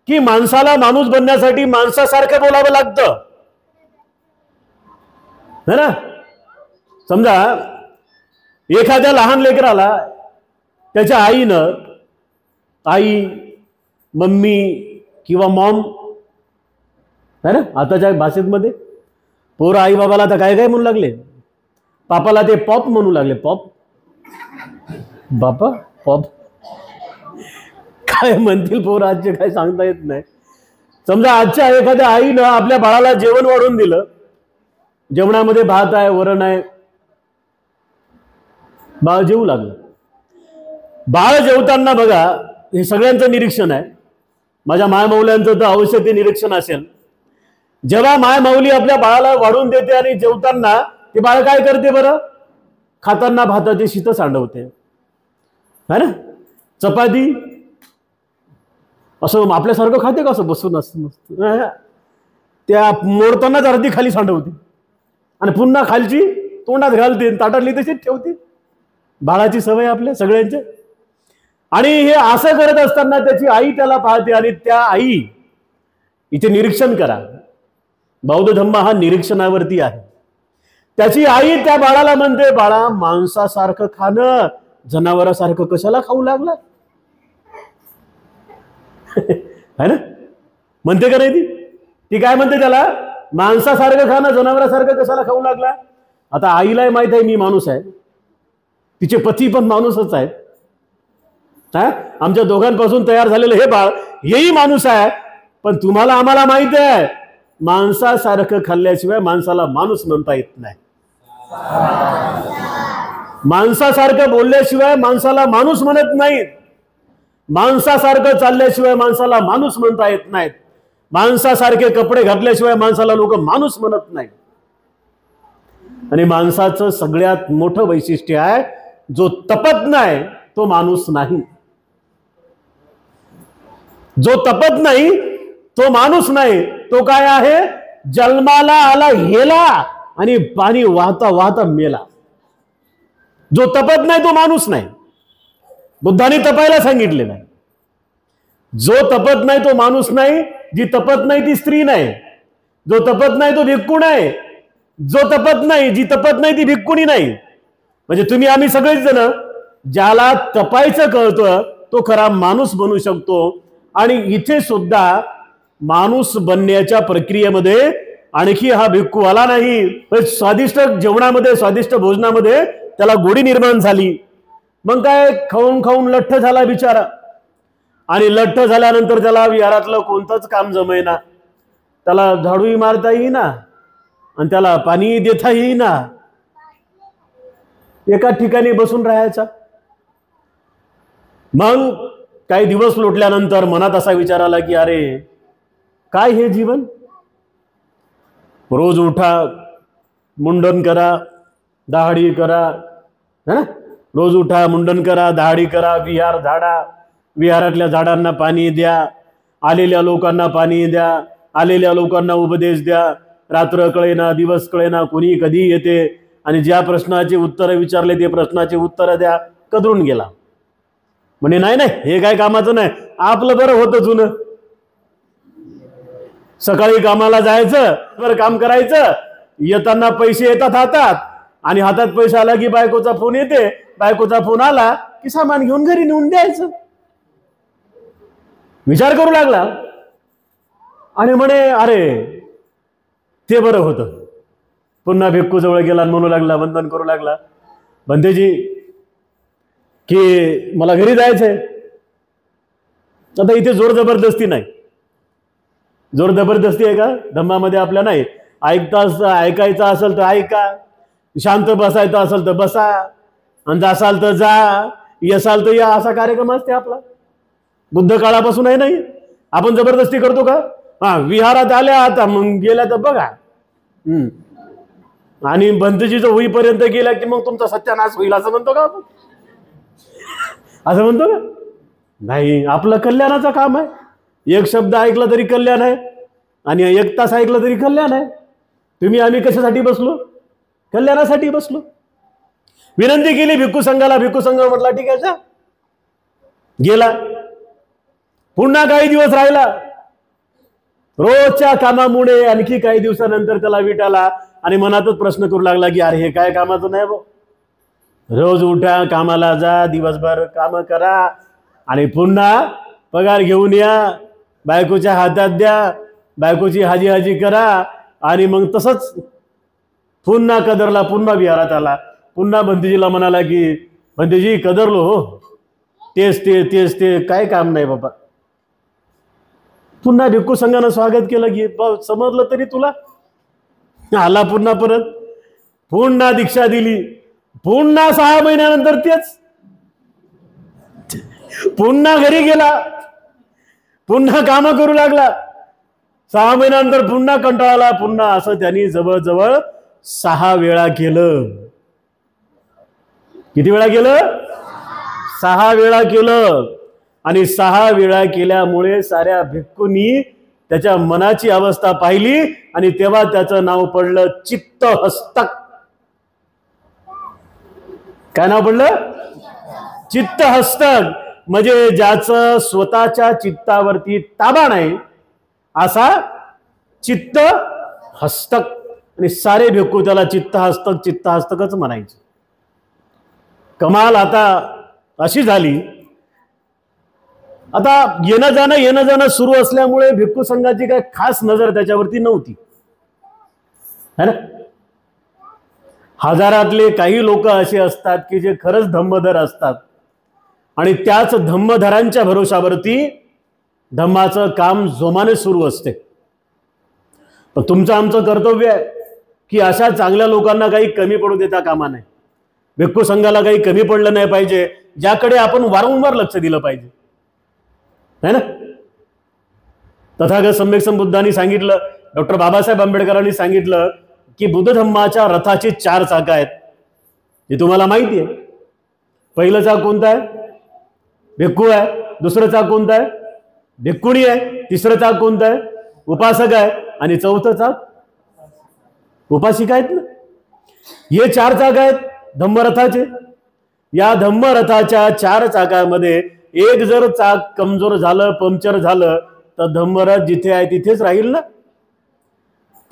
की माणसाला माणूस बनण्यासाठी माणसासारखं बोलावं लागतं, है ना. समजा एखाद्या लहान लेकराला त्याच्या आईनं, आई, मम्मी किंवा मॉम है ना, आताच्या भाषेमध्ये पोरं आई बाबाला आता काय काय म्हणू लागले, पापाला ते पॉप म्हणू लागले, पॉप, बापा पॉप, काय म्हणतील पोरं आजचे काय सांगता येत नाही. समजा आजच्या एखाद्या आईनं आपल्या बाळाला जेवण वाढून दिलं, जेवणामध्ये भात आहे, वरण आहे, बाळ जेवू लागलं. बाळ जेवताना बघा, हे सगळ्यांचं निरीक्षण आहे, माझ्या मायमाऊल्यांचं तर अवश्य ते निरीक्षण असेल. जेव्हा मायमाऊली आपल्या बाळाला वाढून देते आणि जेवताना ते बाळ काय करते बरं, खाताना भाताची शीतं सांडवते है ना, चपाती असं आपल्यासारखं खाते का, असं बसून असतं मस्त, त्या मोडतानाच अर्धी खाली सांडवते आणि पुन्हा खालची तोंडात घालते, ताटातली तशीच ठेवते. बाळाची सवय आपल्या सगळ्यांच्या. आणि हे असं करत असताना त्याची आई त्याला पाहते आणि त्या आई, इथे निरीक्षण करा, बौद्ध धम्म हा निरीक्षणावरती आहे. त्याची आई त्या बाळाला म्हणते, बाळा मांसासारखं खाणं जनावरासारखं कशाला खाऊ लागला है ना, म्हणते का नाही ती काय म्हणते त्याला, माणसासारखं खाणं जनावरासारखं कशाला खाऊ लागला. आता आईलाही माहित आहे मी माणूस आहे, तिचे पती पण माणूसच आहेत, आमच्या दोघांपासून तयार झालेलं हे बाळ हेही माणूस आहे. पण तुम्हाला आम्हाला माहित आहे, माणसासारखं खाल्ल्याशिवाय माणसाला माणूस म्हणता येत नाही, माणसासारखं बोलल्याशिवाय माणसाला माणूस म्हणत नाहीत, माणसासारखं चालल्याशिवाय माणसाला माणूस म्हणता येत नाहीत, माणसासारखे कपडे घातल्याशिवाय माणसाला लोक माणूस म्हणत नाहीत. आणि माणसाचं सगळ्यात मोठं वैशिष्ट्य आहे, जो तपत नाही तो माणूस नाही, जो तपत नाही तो माणूस नाही, तो काय आहे, जन्माला आला हेला आणि पाणी वाहता वाहता मेला. जो तपत नाही तो माणूस नाही. बुद्धाने तपायला सांगितले नाही. जो तपत नाही तो माणूस नाही, जी तपत नाही ती स्त्री नाही, जो तपत नाही तो भिक्खू नाही, जो तपत नाही, जी तपत नाही ती भिक्खुणी नाही. म्हणजे तुम्ही आम्ही सगळेच जण ज्याला तपायचं कळतं तो खरा माणूस बनू शकतो. आणि इथे सुद्धा माणूस बनण्याच्या प्रक्रियेमध्ये आणखी हा भिक्खू आला नाही. स्वादिष्ट जेवणामध्ये, स्वादिष्ट भोजनामध्ये त्याला गोडी निर्माण झाली. मग काय, खाऊन खाऊन लठ्ठ झाला बिचारा. आणि लठ्ठ झाल्यानंतर त्याला विहारातलं कोणतंच काम जमेना, त्याला झाडूही मारता येईना आणि त्याला पाणीही देता येईना, एका ठिकाणी बसून राहायचा. मग काही दिवस लोटल्यानंतर मनात असा विचार आला की अरे काय हे जीवन, रोज उठा, मुंडन करा, दाढी करा, है ना, रोज उठा, मुंडन करा, दाढी करा, विहार झाडा, विहारातल्या झाडांना पाणी द्या, आलेल्या लोकांना पाणी द्या, आलेल्या लोकांना उपदेश द्या, रात्र कळेना दिवस कळेना, कोणी कधी येते आणि ज्या प्रश्नाचे उत्तर विचारले ते प्रश्नाचे उत्तर द्या. कदरून गेला. म्हणे नाही नाही हे काय कामाचं नाही, आपलं बरं होतं जुनं. सकाळी कामाला जायचं, बरं काम करायचं, येताना पैसे येतात हातात आणि हातात पैसा आला की बायकोचा फोन येते, बायकोचा फोन आला की सामान घेऊन घरी नेऊन द्यायचं. विचार करू लागला आणि म्हणे अरे ते बरं होतं. पुन्हा भिक्खू जवळ गेला, म्हणू लागला, वंदन करू लागला, बंदेजी की मला घरी जायचंय. आता इथे जोर जबरदस्ती नाही. जोर जबरदस्ती आहे का धम्मामध्ये आपल्या नाही. ऐकायचं असेल तर ऐका, शांत बसायचं असेल तर बसा, आणि जासाल तर जा, यसाल तर या, असा कार्यक्रम असते आपला. बुद्ध काळापासून आहे नाही. आपण जबरदस्ती करतो का? हा, विहारात आल्या आता मग गेल्या तर बघा, आणि बंदजीचं होईपर्यंत गेला की मग तुमचा सत्यानाश होईल असं म्हणतो का आपण? असं म्हणतो का? नाही, आपलं कल्याणाचं काम आहे. एक शब्द ऐकला तरी कल्याण आहे आणि 1 तास ऐकलं तरी कल्याण आहे. तुम्ही आम्ही कशासाठी बसलो? कल्याणासाठी बसलो. विनंती केली भिक्खू संघाला, भिक्खू संघ म्हटला ठीक आहे जा, गेला. पुन्हा काही दिवस राहिला. रोजच्या कामामुळे आणखी काही दिवसानंतर त्याला वीट आला आणि मनातच प्रश्न करू लागला की अरे हे काय कामाचं नाही भाऊ, रोज उठा, कामाला जा, दिवसभर काम करा आणि पुन्हा पगार घेऊन या, बायकोच्या हातात द्या, बायकोची हाजी हाजी करा आणि मग तसंच पुन्हा कदरला, पुन्हा विहारात आला, पुन्हा भंतीजीला म्हणाला की भंतीजी कदरलो हो, तेच ते काय काम नाही बाबा. पुन्हा भिक्खू संघानं स्वागत केलं की समजलं तरी तुला. आला पुन्हा परत, पुन्हा दीक्षा दिली, पुन्हा 6 महिन्यानंतर तेच, पुन्हा घरी गेला, पुन्हा काम करू लागला. 6 महिन्यानंतर पुन्हा कंटाळला. पुन्हा असं त्यांनी जवळजवळ 6 वेळा केलं. किती वेळा केलं? 6 वेळा केलं. आणि 6 वेळा केल्यामुळे साऱ्या भिक्खूंनी त्याच्या मनाची अवस्था पाहिली आणि तेव्हा त्याचं नाव पडलं चित्तहस्तक. काय नाव पडलं? चित्तहस्तक. म्हणजे ज्याचं स्वतःच्या चित्तावरती ताबा नाही असा चित्त हस्तक. आणि सारे भिक्खू त्याला चित्तहस्तकच म्हणायचे. कमाल आता अशी झाली, आता येणं जाणं सुरू असल्यामुळे भिक्खू संघाची काय खास नजर त्याच्यावरती नव्हती, है ना. हजारातले काही लोक असे असतात की जे खरंच धम्मधर असतात आणि त्याच धम्मधरांच्या भरोशावरती धम्माचं काम जोमाने सुरू असते. पण तुमचं आमचं कर्तव्य आहे की अशा चांगल्या लोकांना काही कमी पडू देता कामा नये. भिक्खू संघाला काही कमी पडलं नाही पाहिजे, ज्याकडे आपण वारंवार लक्ष दिलं पाहिजे, है ना. तथागत सम्यक संबुद्धांनी सांगितलं, डॉक्टर बाबासाहेब आंबेडकरांनी सांगितलं की बुद्ध धम्माच्या रथाची 4 चाकं आहेत. हे तुम्हाला माहिती आहे. पहिलं चाक कोणतं आहे? भिक्खू आहे. दुसरं चाक कोणतं आहे? भिक्खुणी आहे. तिसरं चाक कोणतं आहे? उपासक आहे. आणि चौथं चाक उपासिका आहेत ना. हे 4 चाक आहेत धम्मरथाचे. या धम्मरथाच्या 4 चाकामध्ये एक जर चाक कमजोर झालं, पंक्चर झालं तर धम्मरथ जिथे आहे तिथेच राहील ना.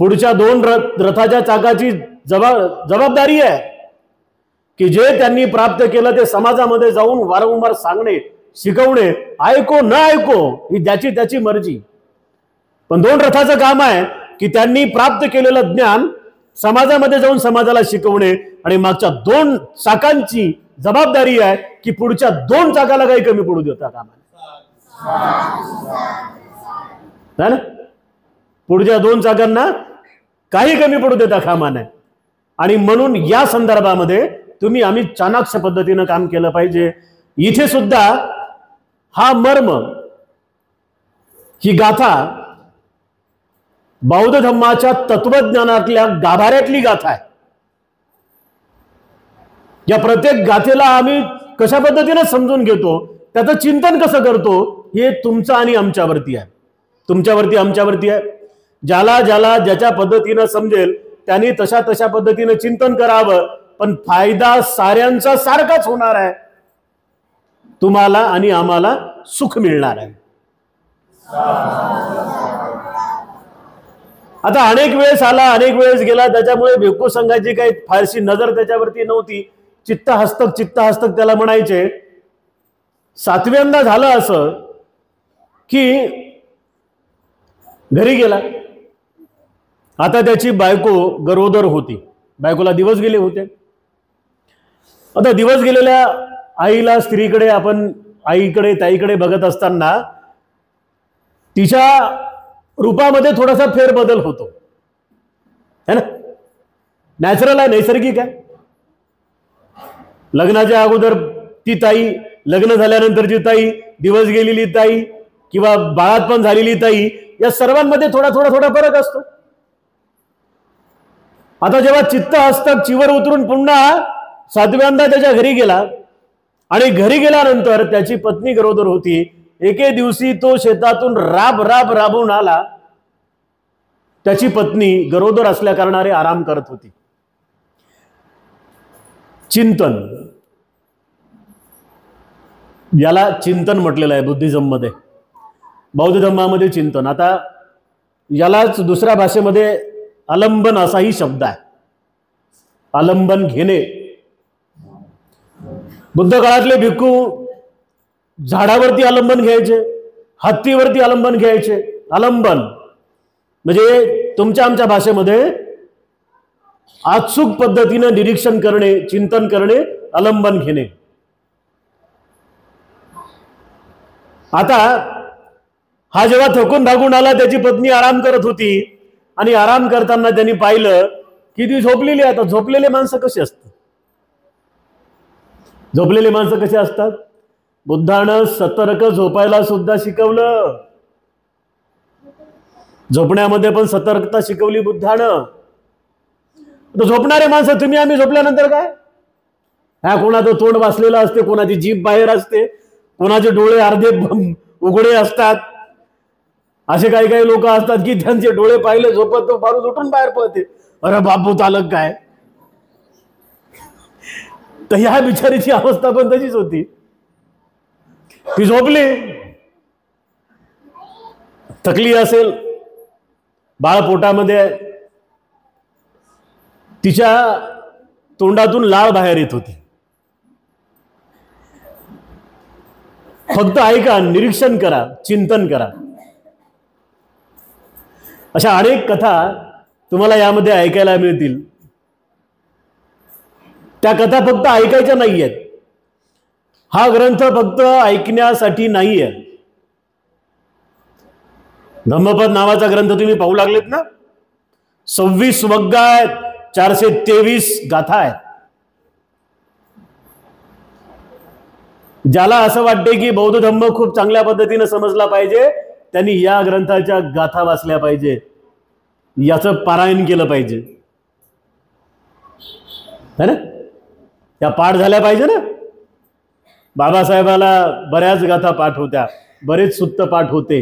पुढच्या 2 रथाच्या चाकाची जबाबदारी आहे की जे त्यांनी प्राप्त केलं ते समाजामध्ये जाऊन वारंवार सांगणे, शिकवणे. ऐको न ऐको ही त्याची मर्जी. पण 2 रथाचं काम आहे की त्यांनी प्राप्त केलेलं ज्ञान समाजामध्ये जाऊन समाजाला शिकवणे आणि मागच्या 2 चाकांची जबाबदारी आहे की पुढच्या 2 चाकाला काही कमी पडू देता कामा नये. पुढच्या 2 चाकांना काही कमी पडू देता कामा नये. आणि म्हणून या संदर्भामध्ये तुम्ही आम्ही चाणाक्ष पद्धतीनं काम केलं पाहिजे. इथे सुद्धा हा मर्म, ही गाथा बौद्ध धम्माच्या तत्वज्ञानातल्या गाभाऱ्यातली गाथा आहे. या प्रत्येक गाथेला आम्ही कशा पद्धतीने समजून घेतो, त्याचं चिंतन कसं करतो, हे तुमचं आणि आमच्यावरती आहे. तुमच्यावरती, आमच्यावरती आहे. ज्याला ज्याच्या पद्धतीनं समजेल त्यांनी तशा पद्धतीनं चिंतन करावं. पण फायदा साऱ्यांचा सारखाच होणार आहे. तुम्हाला आणि आम्हाला सुख मिळणार आहे. आता अनेक वेळेस आला, अनेक वेळेस गेला, त्याच्यामुळे भिक्खू संघाची काही फारशी नजर त्याच्यावरती नव्हती. चित्तहस्तक त्याला म्हणायचे. 7व्यांदा झालं असं की घरी गेला. आता त्याची बायको गरोदर होती. बायकोला दिवस गेले होते. आता दिवस गेलेल्या आईला, स्त्रीकडे आपण आईकडे ताईकडे बघत असताना तिच्या रूपामध्ये थोडासा फेरबदल होतो, है ना. नॅचरल आहे, नैसर्गिक आहे. लग्नाच्या अगोदर ती ताई, लग्न झाल्यानंतरची ताई, दिवस गेलेली ताई किंवा बाळातपण झालेली ताई, या सर्वांमध्ये थोडा फरक असतो. आता जेव्हा चित्तहस्तक चिवर उतरून पुन्हा 7व्यांदा त्याच्या घरी गेला आणि घरी गेल्यानंतर त्याची पत्नी गरोदर होती. एके दिवशी तो शेतातून राबून आला. त्याची पत्नी गरोदर असल्या कारणाने आराम करत होती. चिंतन, याला चिंतन म्हटलेलं आहे बुद्धिझम मध्ये, बौद्ध धम्मामध्ये चिंतन. आता यालाच दुसऱ्या भाषेमध्ये आलंबन असाही शब्द आहे. आलंबन घेणे. बुद्ध काळातले भिक्खू झाडावरती आलंबन घ्यायचे, हत्तीवरती आलंबन घ्यायचे. आलंबन म्हणजे तुमच्या आमच्या भाषेमध्ये अचूक पद्धतीनं निरीक्षण करणे, चिंतन करणे, आलंबन घेणे. आता हा जेव्हा थकून भागून आला, त्याची पत्नी आराम करत होती आणि आराम करताना त्यांनी पाहिलं की ती झोपलेली. आता झोपलेले माणसं कशी असतात? झोपलेले माणसं कशी असतात? बुद्धानं सतर्क झोपायला सुद्धा शिकवलं. झोपण्यामध्ये पण सतर्कता शिकवली बुद्धानं. झोपणारे माणसं तुम्ही आम्ही झोपल्यानंतर काय? ह्या कोणाचं तोंड वाचलेलं असते, कोणाची जीभ बाहेर असते, कोणाचे डोळे अर्धे उघडे असतात. असे काही काही लोक असतात की त्यांचे डोळे पाहिले झोपत तो माणूस उठून बाहेर पळते. अरे बापू चालक काय? तर ह्या बिचारीची अवस्था पण तशीच होती. ती झोपली, थकली असेल, बाळ पोटामध्ये आहे, तिच्या तोंडातून लाळ बाहेर येत होती. फक्त ऐका, निरीक्षण करा, चिंतन करा. अशा अनेक कथा तुम्हाला यामध्ये ऐकायला मिळतील. त्या कथा फक्त ऐकायच्या नाहीयेत. हा ग्रंथ फक्त ऐकण्यासाठी नाहीये. धम्मपद नावाचा ग्रंथ तुम्ही पाहू लागलेत ना, 26 वग्गा आहेत, 423 गाथा आहेत. ज्याला असं वाटते की बौद्ध धम्म खूप चांगल्या पद्धतीने समजला पाहिजे, त्यांनी या ग्रंथाच्या गाथा वाचल्या पाहिजे, याचं पारायण केलं पाहिजे, है ना? त्या पाठ झाल्या पाहिजे ना. बाबासाहेबाला बऱ्याच गाथा पाठ होत्या, बरेच सुत्त पाठ होते.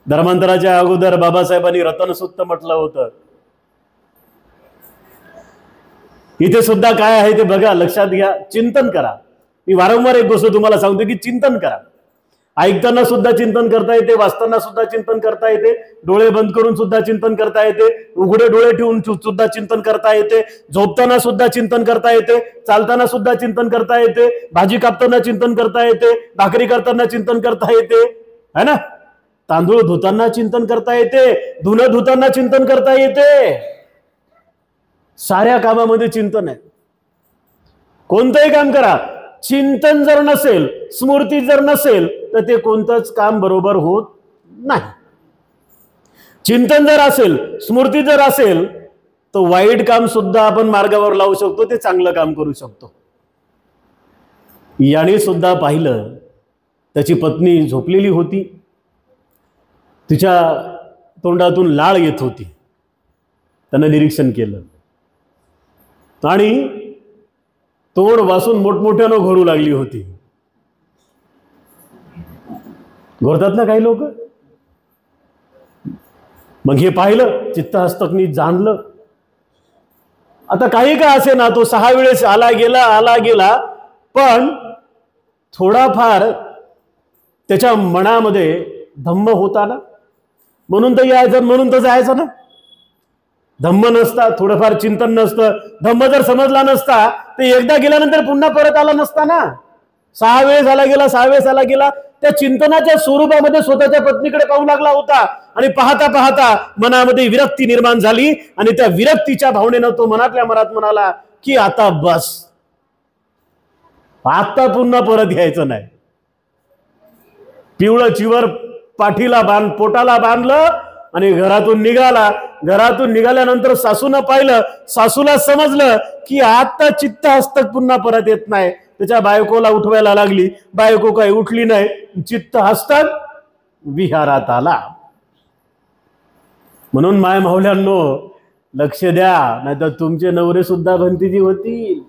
धर्मांतराच्या अगोदर बाबासाहेबांनी रतनसुत्त म्हटलं होतं. इथे सुद्धा काय आहे ते बघा, लक्षात घ्या, चिंतन करा. मी वारंवार एक गोष्ट तुम्हाला सांगतो की चिंतन करा. ऐकताना सुद्धा चिंतन करता येते, वाचताना सुद्धा चिंतन करता येते, डोळे बंद करून सुद्धा चिंतन करता येते, उघडे डोळे ठेवून सुद्धा चिंतन करता येते, झोपताना सुद्धा चिंतन करता येते, चालताना सुद्धा चिंतन करता येते, भाजी कापताना चिंतन करता येते, भाकरी करताना चिंतन करता येते, है ना? तांदूळ धुताना चिंतन करता येते, धुणं धुताना चिंतन करता येते. साऱ्या कामामध्ये चिंतन आहे. कोणतंही काम करा, चिंतन जर नसेल, स्मृती जर नसेल, तर ते कोणतंच काम बरोबर होत नाही. चिंतन जर असेल, स्मृती जर असेल, तर वाईट काम सुद्धा आपण मार्गावर लावू शकतो, ते चांगलं काम करू शकतो. याने सुद्धा पाहिलं, त्याची पत्नी झोपलेली होती, तिच्या तोंडातून लाळ येत होती. त्यानं निरीक्षण केलं आणि तोंड वासून मोठमोठ्यानं घोरू लागली होती. घोरतात ना काही लोक. मग हे पाहिलं, चित्तहस्तकनी जाणलं. आता काही का असे ना, तो 6 वेळेस आला गेला, पण थोडाफार त्याच्या मनामध्ये धम्म होता ना, म्हणून तर यायचं, म्हणून तर जायचं ना. धम्म नसता, थोडंफार चिंतन नसतं, धम्म जर समजला नसता, तर एकदा गेल्यानंतर पुन्हा परत आला नसता ना. 6 वेळेस आला गेला, त्या चिंतनाच्या स्वरूपामध्ये स्वतःच्या पत्नीकडे पाहू लागला होता. आणि पाहता पाहता मनामध्ये विरक्ती निर्माण झाली आणि त्या विरक्तीच्या भावनेनं तो मनातल्या मनात म्हणाला की आता बस, आता पुन्हा परत यायचं नाही. पिवळं चिवर पाठीला पोटाला बांधलं आणि घरातून निघाला. घरातून निघाल्यानंतर सासूनं पाहिलं, सासूला समजलं की आता चित्त हस्तक पुन्हा परत येत नाही. त्याच्या बायकोला उठवायला लागली, बायको काही उठली नाही, चित्त हस्तक विहारात आला. म्हणून माय माऊल्यांनो, लक्ष द्या, नाहीतर तुमचे नवरे सुद्धा भंतीजी होतील,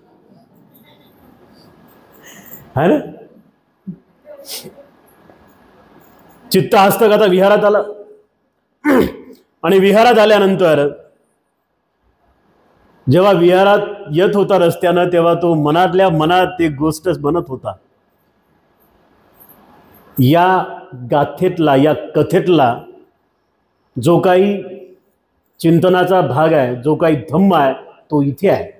है ना? चित्त हस्तक आता विहारात आला. आणि विहारात आल्यानंतर जेव्हा विहारात येत होता रस्त्यानं, तेव्हा तो मनातल्या मनात एक गोष्ट म्हणत होता. या गाथेतला, या कथेतला जो काही चिंतनाचा भाग आहे, जो काही धम्म आहे, तो इथे आहे.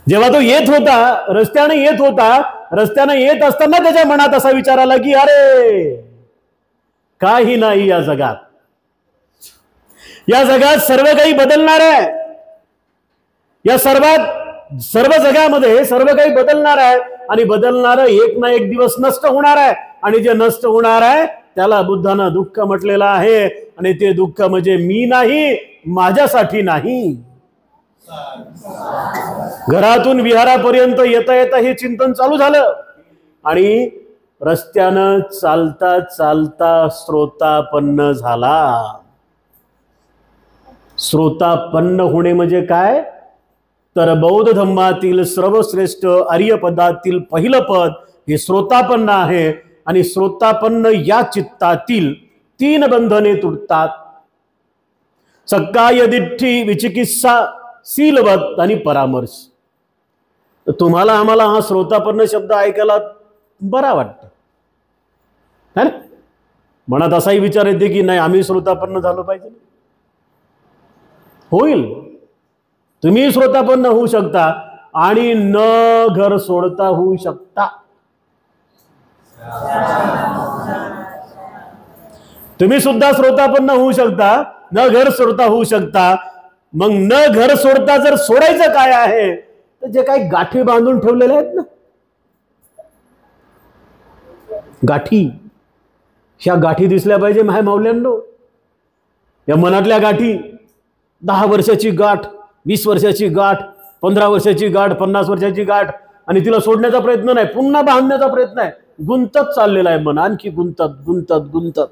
जेव्हा तो येत होता, रस्त्याने येत होता, रस्त्याने येत असताना त्याच्या मनात असा विचार आला की अरे काही नाही या जगात, या जगात सर्व काही बदलणार आहे, या सर्व जगामध्ये सर्व काही बदलणार आहे आणि बदलणार एक ना एक दिवस नष्ट होणार आहे आणि जे नष्ट होणार आहे त्याला बुद्धानं दुःख म्हटलेलं आहे आणि ते दुःख म्हणजे मी नाही, माझ्यासाठी नाही. घरातून विहारापर्यंत येता येता हे चिंतन चालू झालं आणि रस्त्यानं चालता चालता श्रोतापन्न झाला. श्रोतापन्न होणे म्हणजे काय? तर बौद्ध धम्मातील सर्वश्रेष्ठ आर्यपदातील पहिलं पद हे श्रोतापन्न आहे आणि श्रोतापन्न या चित्तातील 3 बंधने तुटतात. सक्काय दिठ्ठी, विचिकित्सा, शीलवत आणि परामर्श. तुम्हाला आम्हाला हा श्रोतापन्न शब्द ऐकायला बरा वाटतं है ना? मनात असाही विचार येते की नाही आम्ही श्रोतापन्न झालो पाहिजे. होईल, तुम्ही श्रोतापन्न होऊ शकता आणि न घर सोडता होऊ शकता. तुम्ही सुद्धा श्रोतापन्न होऊ शकता, न घर सोडता होऊ शकता. मग न घर सोडता जर सोडायचं काय आहे तर जे काही गाठी बांधून ठेवलेले आहेत ना, गाठी, ह्या गाठी दिसल्या पाहिजे माय माऊल्यांनो. या मनातल्या गाठी, 10 वर्षाची गाठ, 20 वर्षाची गाठ, 15 वर्षाची गाठ, 50 वर्षाची गाठ आणि तिला सोडण्याचा प्रयत्न नाही, पुन्हा बांधण्याचा प्रयत्न आहे. गुंतत चाललेला आहे मन, आणखी गुंतत गुंतत गुंतत.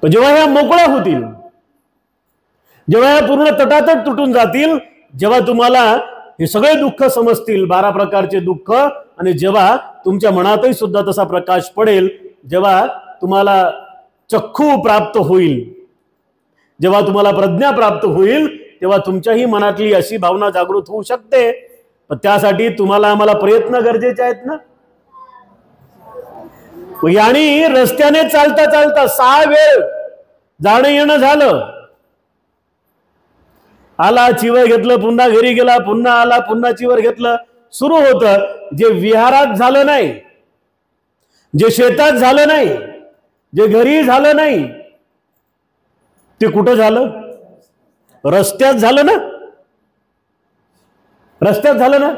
पण जेव्हा ह्या मोकळ्या होतील, जेव्हा ह्या पूर्ण तटातट तुटून जातील, जेव्हा तुम्हाला हे सगळे दुःख समजतील, 12 प्रकारचे दुःख, आणि जेव्हा तुमच्या मनातही सुद्धा तसा प्रकाश पडेल, जेव्हा तुम्हाला चक्षु प्राप्त होईल, जेव्हा तुम्हाला प्रज्ञा प्राप्त होईल, तेव्हा तुमच्याही मनातली अशी भावना जागृत होऊ शकते. पण त्यासाठी तुम्हाला आम्हाला प्रयत्न गरजेचे आहेत ना. आणि रस्त्याने चालता चालता 6 वेळ जाणं येणं झालं. आला, चिवर घेतलं, पुन्हा घरी गेला, पुन्हा आला, पुन्हा चिवर घेतलं, सुरू होतं. जे विहारात झालं नाही, जे शेतात झालं नाही, जे घरी झालं नाही, ते कुठं झालं? रस्त्यात झालं ना. रस्त्यात झालं ना.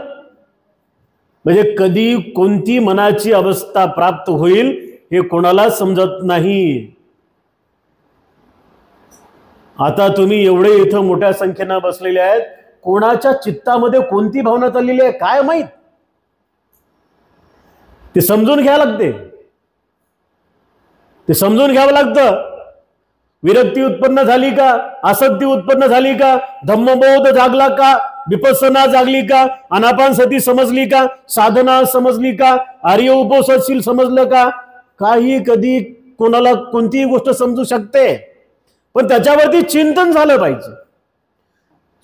म्हणजे कधी कोणती मनाची अवस्था प्राप्त होईल हे कोणाला समजत नाही. आता तुम्ही एवढे इथं मोठ्या संख्येनं बसलेले आहेत, कोणाच्या चित्तामध्ये कोणती भावना चाललेली आहे काय माहित? ते समजून घ्यावं लागते, ते समजून घ्यावं लागतं. विरक्ती उत्पन्न झाली का? आसक्ती उत्पन्न झाली का? धम्मबोध जागला का? विपස්සना जागली का? अनापानसती समजली का? साधना समजली का? आर्य उपोषणशील समजलं का? काही कधी कोणाला कोणतीही गोष्ट समजू शकते, पण त्याच्यावरती चिंतन झालं पाहिजे.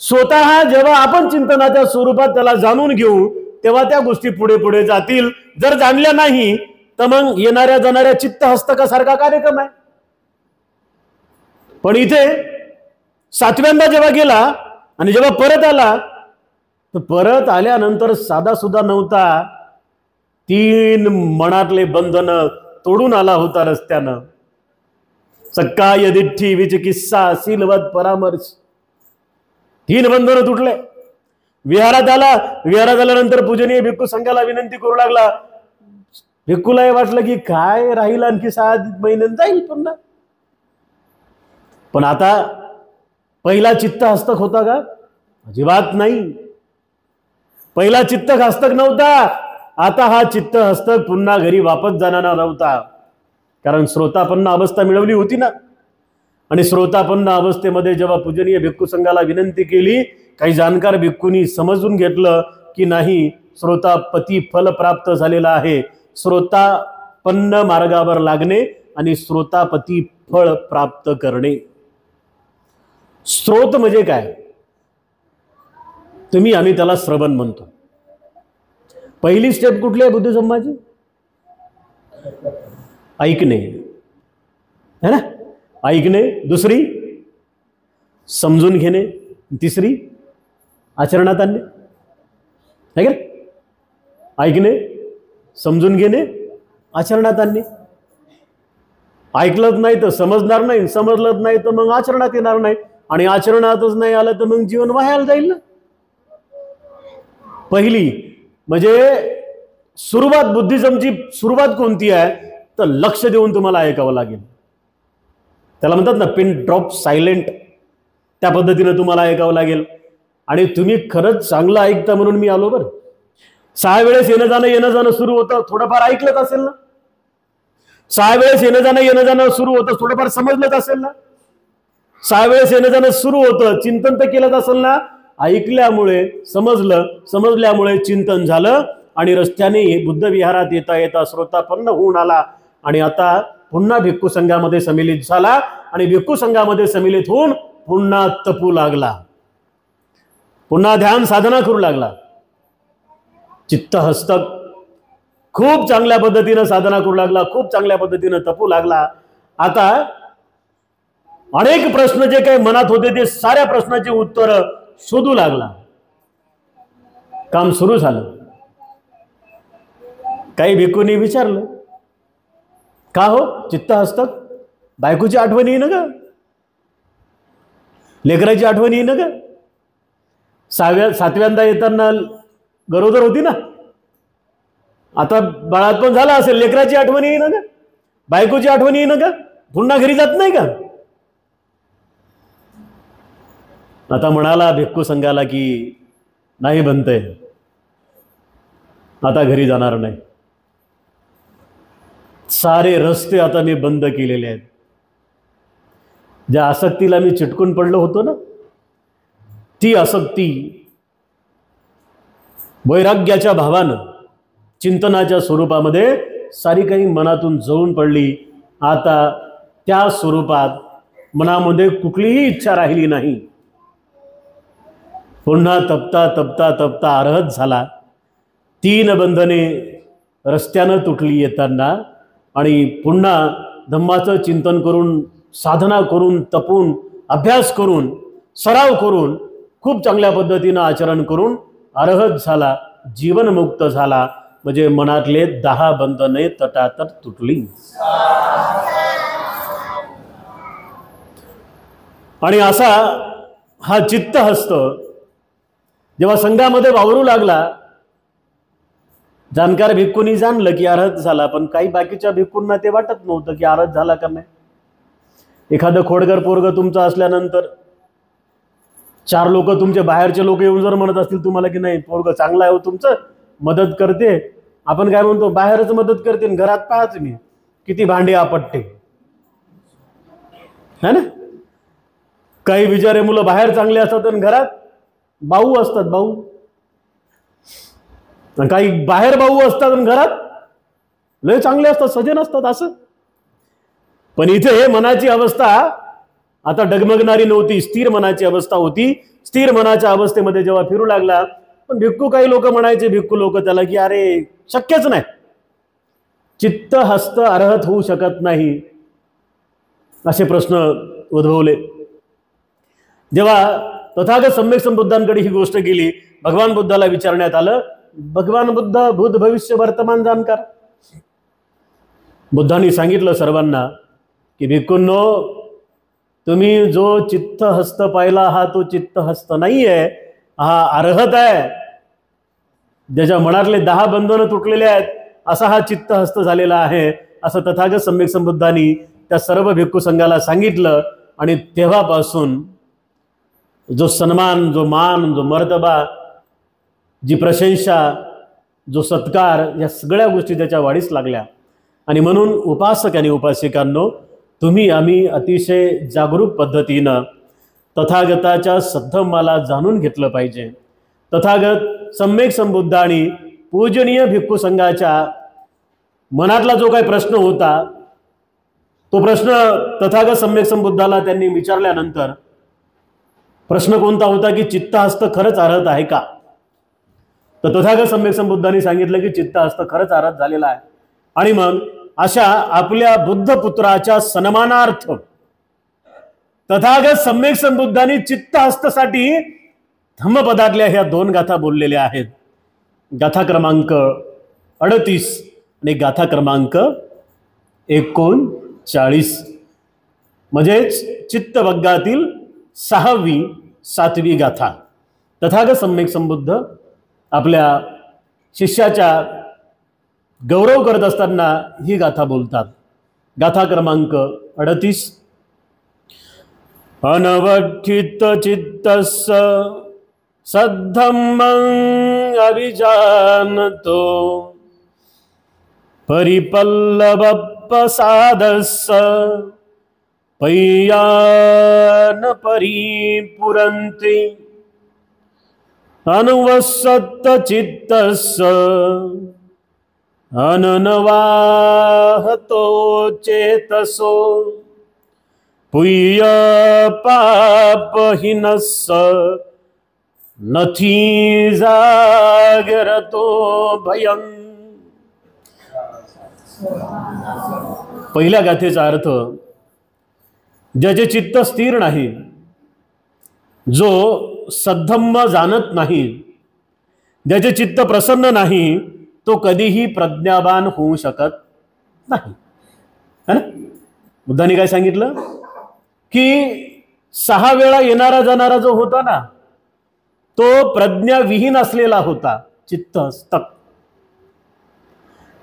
स्वतः जेव्हा आपण चिंतनाच्या स्वरूपात त्याला जाणून घेऊ तेव्हा त्या गोष्टी पुढे पुढे जातील. जर जाणल्या नाही तर मग येणाऱ्या जाणाऱ्या चित्त हस्तकासारखा कार्यक्रम आहे. पण इथे 7व्यांदा जेव्हा गेला आणि जेव्हा परत आला, तर परत आल्यानंतर साधा सुद्धा नव्हता. 3 मनातले बंधन तोडून आला होता रस्त्यानं. सक्काय दिठ्ठी, विचिकित्सा, शीलवत, परामर्श, 3 बंधन तुटले. विहारात आला. विहारात आल्यानंतर पूजनीय भिक्खू संघाला विनंती करू लागला. भिक्खूला वाटलं की काय राहील, आणखी 6 महिन्यात जाईल पुन्हा. पण आता पहिला चित्त हस्तक होता का? अजिबात नाही. पहिला चित्त हस्तक नव्हता. आता हा चित्त हस्तक पुन्हा घरी वापस जाणार नव्हता, कारण श्रोतापन्न अवस्था मिळवली होती ना. आणि श्रोतापन्न अवस्थेमध्ये जेव्हा पूजनीय भिक्खू संघाला विनंती केली, काही जाणकार भिक्खूंनी समजून घेतलं की नाही, श्रोतापती फल प्राप्त झालेला आहे. श्रोतापन्न मार्गावर लागणे आणि श्रोतापती फळ प्राप्त करणे. स्रोत म्हणजे काय? आम्ही त्याला श्रवण म्हणतो. पहिली स्टेप कुठली आहे बुद्ध धम्माची? ऐकणे है ना. ऐकणे. दुसरी समजून घेणे. तिसरी आचरणात आणणे. है का? ऐकणे, समजून घेणे, आचरणात आणणे. ऐकलंच नाही तर समजणार नाही, समजलंच नाही तर मग आचरणात येणार नाही, आणि आचरणातच नाही आलं तर मग जीवन वाहायला जाईल ना. पहिली म्हणजे सुरुवात, बुद्धिझमची सुरुवात कोणती आहे तर लक्ष देऊन तुम्हाला ऐकावं लागेल. त्याला म्हणतात ना पिन ड्रॉप सायलेंट, त्या पद्धतीनं तुम्हाला ऐकावं लागेल. आणि तुम्ही खरंच चांगलं ऐकता म्हणून मी आलो बरं. 6 वेळेस येणं जाणं सुरू होतं, थोडंफार ऐकलंच असेल ना. 6 वेळेस येणं जाणं सुरू होतं, थोडंफार समजलंच असेल ना. 6 वेळेस येणं जाणं सुरू होतं, चिंतन तर केलंच असेल ना. ऐकल्यामुळे समजल्यामुळे चिंतन झालं, आणि रस्त्याने बुद्ध विहारात येता येता श्रोतापन्न होऊन आला, आणि आता पुन्हा भिक्खू संघामध्ये सम्मिलित झाला, आणि भिक्खू संघामध्ये सम्मिलित होऊन पुन्हा तपू लागला, पुन्हा ध्यान साधना करू लागला. चित्तहस्तक खूप चांगल्या पद्धतीनं साधना करू लागला, खूप चांगल्या पद्धतीनं तपू लागला. आता अनेक प्रश्न जे काही मनात होते ते साऱ्या प्रश्नाची उत्तर शोधू लागला. काम सुरू झालं. काही भिक्खूंनी विचारलं, का हो चित्तहस्तक, बायकोची आठवण येईन ग, लेकराची आठवण येईन ग, 7व्यांदा येताना गरोदर होती ना, आता बाळात पण झाला असेल, लेकराची आठवण येईन ग, बायकोची आठवण येईन ग, पुन्हा घरी जात नाही का. आता म्हणाला भिक्खू संघाला की नाही बनतंय, आता घरी जाणार नाही. सारे रस्ते आता मी बंद केलेले आहेत. ज्या आसक्तीला मी चिटकून पडलो होतो ना, ती आसक्ती वैराग्याच्या भावानं, चिंतनाच्या स्वरूपामध्ये सारी काही मनातून जळून पडली. आता त्या स्वरूपात मनामध्ये कुठलीही इच्छा राहिली नाही. पुन्हा तपता तपता तपता अर्हत झाला. 3 बंधने रस्त्यानं तुटली येताना, आणि पुन्हा धम्माचं चिंतन करून, साधना करून, तपून, अभ्यास करून, सराव करून, खूप चांगल्या पद्धतीनं आचरण करून अर्हत झाला, जीवनमुक्त झाला. म्हणजे मनातले 10 बंधने तटातट तुटली. आणि असा हा चित्तहस्त जेव्हा संघामध्ये वावरू लागला, जाणकार भिक्खूंनी जाणलं की अर्हत झाला, पण काही बाकीच्या भिक्खूंना ते वाटत नव्हतं की अर्हत झाला का नाही. एखादं खोडकर पोरग तुमचं असल्यानंतर 4 लोक, तुमचे बाहेरचे लोक येऊन जर म्हणत असतील तुम्हाला की नाही पोरग चांगला आहे हो तुमचं, मदत करते, आपण काय म्हणतो बाहेरच मदत करते, घरात पहा तुम्ही किती भांडे आपटते, है ना. काही बिचारे मुलं बाहेर चांगले असतात आणि घरात भाऊ असतात, भाऊ. काही बाहेर भाऊ असतात आणि घरात लय चांगले असतात, सजन असतात असं. पण इथे मनाची अवस्था आता डगमगणारी नव्हती, स्थिर मनाची अवस्था होती. स्थिर मनाच्या अवस्थेमध्ये जेव्हा फिरू लागला, पण भिक्खू, काही लोक म्हणायचे, भिक्खू लोक त्याला की अरे शक्यच नाही, चित्तहस्त अर्हत होऊ शकत नाही, असे प्रश्न उद्भवले. जेव्हा तथागत सम्यक संबुद्धांकडे ही गोष्ट गेली, भगवान बुद्धाला विचारण्यात आलं, भगवान बुद्ध भूत भविष्य वर्तमान जाणकार. बुद्धांनी सांगितलं सर्वांना की भिक्खूंनो, तुम्ही जो चित्तहस्त पाहिला हा तो चित्तहस्त नाही आहे, हा अर्हत आहे. ज्याच्या मनातले 10 बंधनं तुटलेले आहेत असा हा चित्तहस्त झालेला आहे, असं तथागत सम्यक संबुद्धांनी त्या सर्व भिक्खू संघाला सांगितलं. आणि तेव्हापासून जो सन्मान, जो मान, जो मर्तबा, जी प्रशंसा, जो सत्कार, या सगळ्या गोष्टी त्याच्या वाढीस लागल्या. आणि म्हणून उपासक आणि उपासिकांनो, तुम्ही आम्ही अतिशय जागरूक पद्धतीनं तथागताच्या सद्धम्माला जाणून घेतलं पाहिजे. तथागत सम्यक संबुद्ध आणि पूजनीय भिक्खू संघाच्या मनातला जो काही प्रश्न होता, तो प्रश्न तथागत सम्यक संबुद्धाला त्यांनी विचारल्यानंतर प्रश्न कोणता होता की चित्तहस्त खरंच अर्हत आहे का. तर तथागत सम्यक संबुद्धांनी सांगितलं की चित्तहस्त खरंच अर्हत झालेला आहे. आणि मग अशा आपल्या बुद्ध पुत्राच्या सन्मानार्थ तथागत सम्यक संबुद्धांनी चित्तहस्तसाठी धम्मपदातल्या ह्या 2 गाथा बोललेल्या आहेत. गाथा क्रमांक 38 आणि गाथा क्रमांक 39, म्हणजेच चित्तवग्गातील 6वी 7वी गाथा. तथागत सम्यक संबुद्ध आपल्या शिष्याच्या गौरव करत असताना ही गाथा बोलतात. गाथा क्रमांक 38. अनवठित चित्तस्य सद्धम्मं अभिजानतो परिपल्लवप्रसादस्य पय्यान परिपुरन्ति अनुवसत चित्तस्य अननवाहतो चेतसो पुय्य पापहीनस्य नथी जागरतो भयं. पहिल्या गाथेचा अर्थ, ज्याचे चित्त स्थिर नाही, जो सद्धम्म जाणत नाही, ज्याचे चित्त प्रसन्न नाही, तो कधीही प्रज्ञावान होऊ शकत नाही. है ना? बुद्धाने काय सांगितलं की 6 वेळा येणारा जाणारा जो होता ना, तो प्रज्ञाविहीन असलेला होता. चित्त स्तक.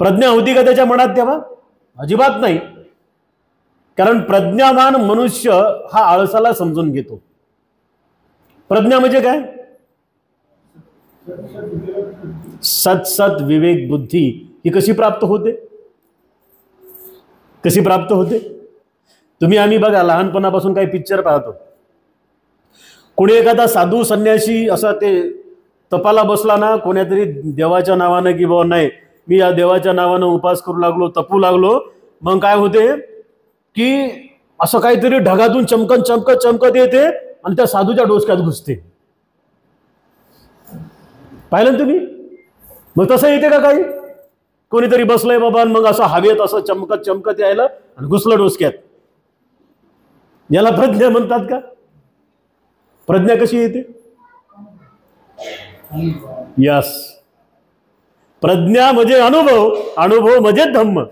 प्रज्ञा होती का त्याच्या मनात तेव्हा? अजिबात नाही. कारण प्रज्ञावान मनुष्य हा आळसाला समजून घेतो. प्रज्ञा म्हणजे काय? सत विवेक बुद्धी ही कशी प्राप्त होते? कशी प्राप्त होते? तुम्ही आम्ही बघा, लहानपणापासून काही पिक्चर पाहतो. कोणी एखादा साधू संन्यासी असा ते तपाला बसला ना, कोण्यातरी देवाच्या नावानं, की बाबा नाही मी या देवाच्या नावानं उपास करू लागलो, तपू लागलो, मग काय होते की असं काहीतरी ढगातून चमकत चमकत चमकत येते आणि त्या साधूच्या डोसक्यात घुसते. पाहिलं तुम्ही? मग तसं येते का काही? कोणीतरी बसलंय बाबा, मग असं हवेत असं चमकत चमकत यायला आणि घुसलं डोसक्यात. याला प्रज्ञा म्हणतात का? प्रज्ञा कशी येते? यस, प्रज्ञा म्हणजे अनुभव, अनुभव म्हणजे धम्म.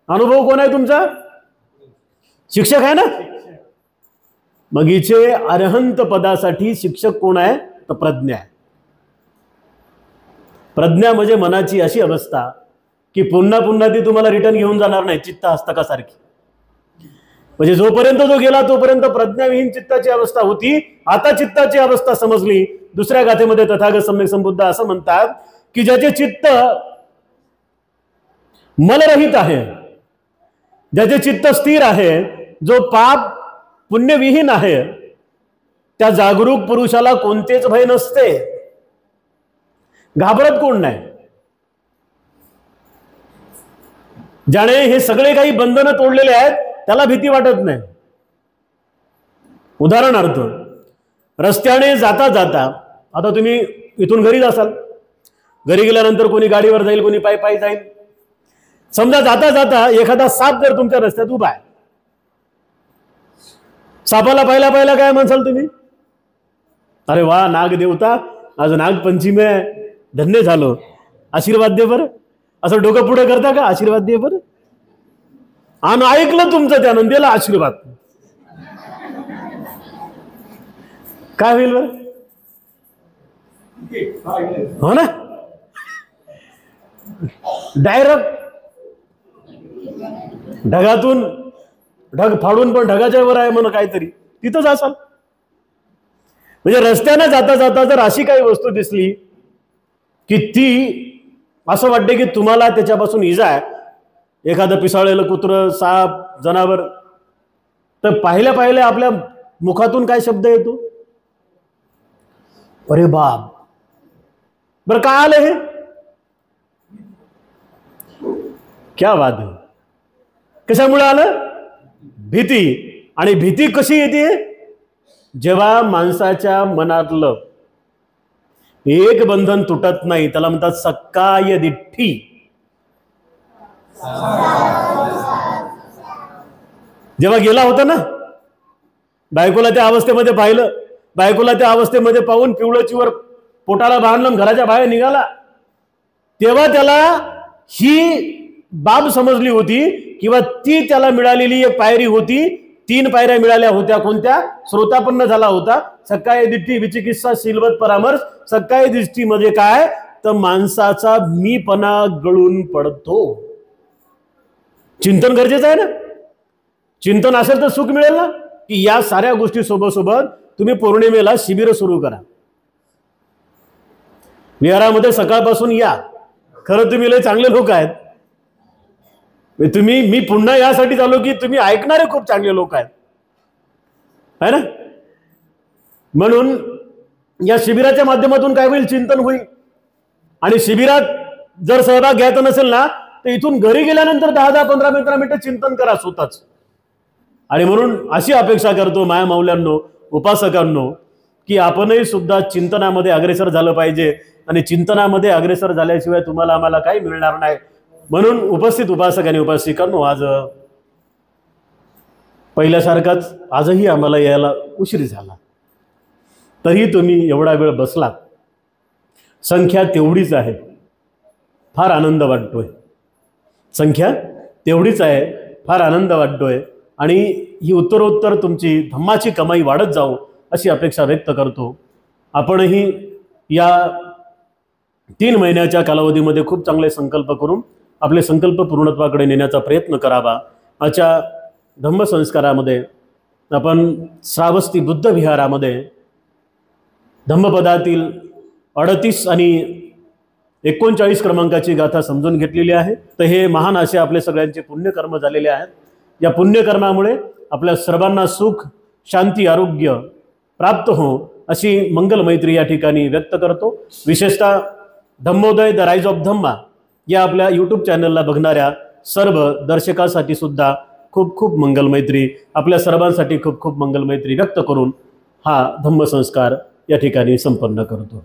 अनुभव कोण आहे तुमचा? शिक्षक आहे ना. मग हिचे अरहंत पदासाठी शिक्षक कोण आहे? तर प्रज्ञा आहे. प्रज्ञा म्हणजे मनाची अशी अवस्था की पुन्हा पुन्हा ती तुम्हाला रिटर्न घेऊन जाणार नाही, चित्त हस्तकासारखी. म्हणजे जोपर्यंत जो गेला तोपर्यंत प्रज्ञाविहीन चित्ताची अवस्था होती. आता चित्ताची अवस्था समजली. दुसऱ्या गाथेमध्ये तथागत सम्यक संबुद्ध असं म्हणतात की ज्याचे चित्त मलरहित आहे, ज्याचे चित्त स्थिर आहे, जो पाप पुण्यविहीन आहे, त्या जागरूक पुरुषाला कोणतेच भय नसते. घाबरत कोण नाही. ज्याने हे सगळे काही बंधनं तोडलेले आहेत त्याला भीती वाटत नाही. उदाहरणार्थ, रस्त्याने जाता जाता, आता तुम्ही इथून घरी जासाल, घरी गेल्यानंतर कोणी गाडीवर जाईल, कोणी पायी पायी जाईल. समजा जाता जाता एखादा साप जर तुमच्या रस्त्यात उभा आहे, सापाला पाहिला पाहिला काय म्हणसाल तुम्ही? अरे वा, नाग देवता, आज नागपंचमी आहे, धन्य झालो, आशीर्वाद दे बरं. असं डोकं पुढे करता का? आशीर्वाद दे बरं. आणि ऐकलं तुमचं, त्यानं दिला आशीर्वाद. काय होईल बरं? हो ना, डायरेक्ट ढगातून ढग फाडून, पण ढगाच्या वर आहे म्हणून काहीतरी तिथंच असाल. म्हणजे रस्त्याने जाता जाता जर अशी काही वस्तू दिसली की ती असं वाटते की तुम्हाला त्याच्यापासून इजा आहे, एखादं पिसाळलेलं कुत्रं, साप, जनावर, तर पाहिल्या पाहिल्या आपल्या मुखातून काय शब्द येतो? अरे बाप. बरं, काय आलं हे? क्या बात आहे. कशामुळे आलं? भीती. आणि भीती कशी येते? जेव्हा माणसाच्या मनातलं एक बंधन तुटत नाही, त्याला म्हणतात सक्काय दिठ्ठी. जेव्हा गेला होता ना, बायकोला त्या अवस्थेमध्ये पाहिलं, बायकोला त्या अवस्थेमध्ये पाहून पिवळं चिवर पोटाला बांधलं घराच्या बाहेर निघाला, तेव्हा त्याला ही बाब समजली होती किंवा ती त्याला मिळालेली एक पायरी होती. 3 पायऱ्या मिळाल्या होत्या. कोणत्या? श्रोतापन्न झाला होता. सकाळी दृष्टी विचिकित्सा शीलवत परामर्श. सकाळी दृष्टी म्हणजे काय? तर माणसाचा मीपणा गळून पडतो. चिंतन गरजेचं आहे ना. चिंतन असेल तर सुख मिळेल ना. की या साऱ्या गोष्टी सोबत सोबत तुम्ही पौर्णिमेला शिबिर सुरू करा. विहारामध्ये सकाळपासून या. खरं तुम्ही लय चांगले लोक आहेत. मी पुन्हा यासाठी आलो की तुम्ही ऐकणारे खूप चांगले लोक आहेत, है ना. म्हणून या शिबिराच्या माध्यमातून काय होईल? चिंतन होईल. आणि शिबिरात जर सहभाग घ्यायचा नसेल ना तर इथून घरी गेल्यानंतर 10-10, 15-15 मिनिटं चिंतन करा स्वतःच. आणि म्हणून अशी अपेक्षा करतो माया माऊल्यांनो, उपासकांनो, की आपणही सुद्धा चिंतनामध्ये अग्रेसर झालं पाहिजे. आणि चिंतनामध्ये अग्रेसर झाल्याशिवाय तुम्हाला आम्हाला काही मिळणार नाही. म्हणून उपस्थित उपासक आणि उपासिकांनो, आज पहिल्यासारखाच आजही आम्हाला यायला उशीर झाला, तरी तुम्ही एवढा वेळ बसलात. संख्या तेवढीच आहे. फार आनंद वाटतोय. संख्या तेवढीच आहे. फार आनंद वाटतोय. आणि ही उत्तरोत्तर तुमची धम्माची कमाई वाढत जाऊ अशी अपेक्षा व्यक्त करतो. आपणही या 3 महिन्याच्या कालावधीमध्ये खूप चांगले संकल्प करून आपले संकल्प पूर्णत्वाकडे नेण्याचा प्रयत्न करावा. आजच्या धम्मसंस्कारामध्ये आपण श्रावस्ती बुद्ध विहारामध्ये धम्मपदातील 38 आणि 39 क्रमांकाची गाथा समजून घेतलेली आहे. तर हे महान असे आपले सगळ्यांचे पुण्यकर्म झालेले आहेत. या पुण्यकर्मामुळे आपल्या सर्वांना सुख, शांती, आरोग्य प्राप्त हो अशी मंगल मैत्री या ठिकाणी व्यक्त करतो. विशेषतः धम्मोदय द राईज ऑफ धम्मा या आपल्या यूट्यूब चॅनलला बघणाऱ्या सर्व दर्शकांसाठी सुद्धा खूप खूप मंगल मैत्री, आपल्या सर्वांसाठी खूप खूप मंगल मैत्री व्यक्त करून हा धम्मसंस्कार या ठिकाणी संपन्न करतो.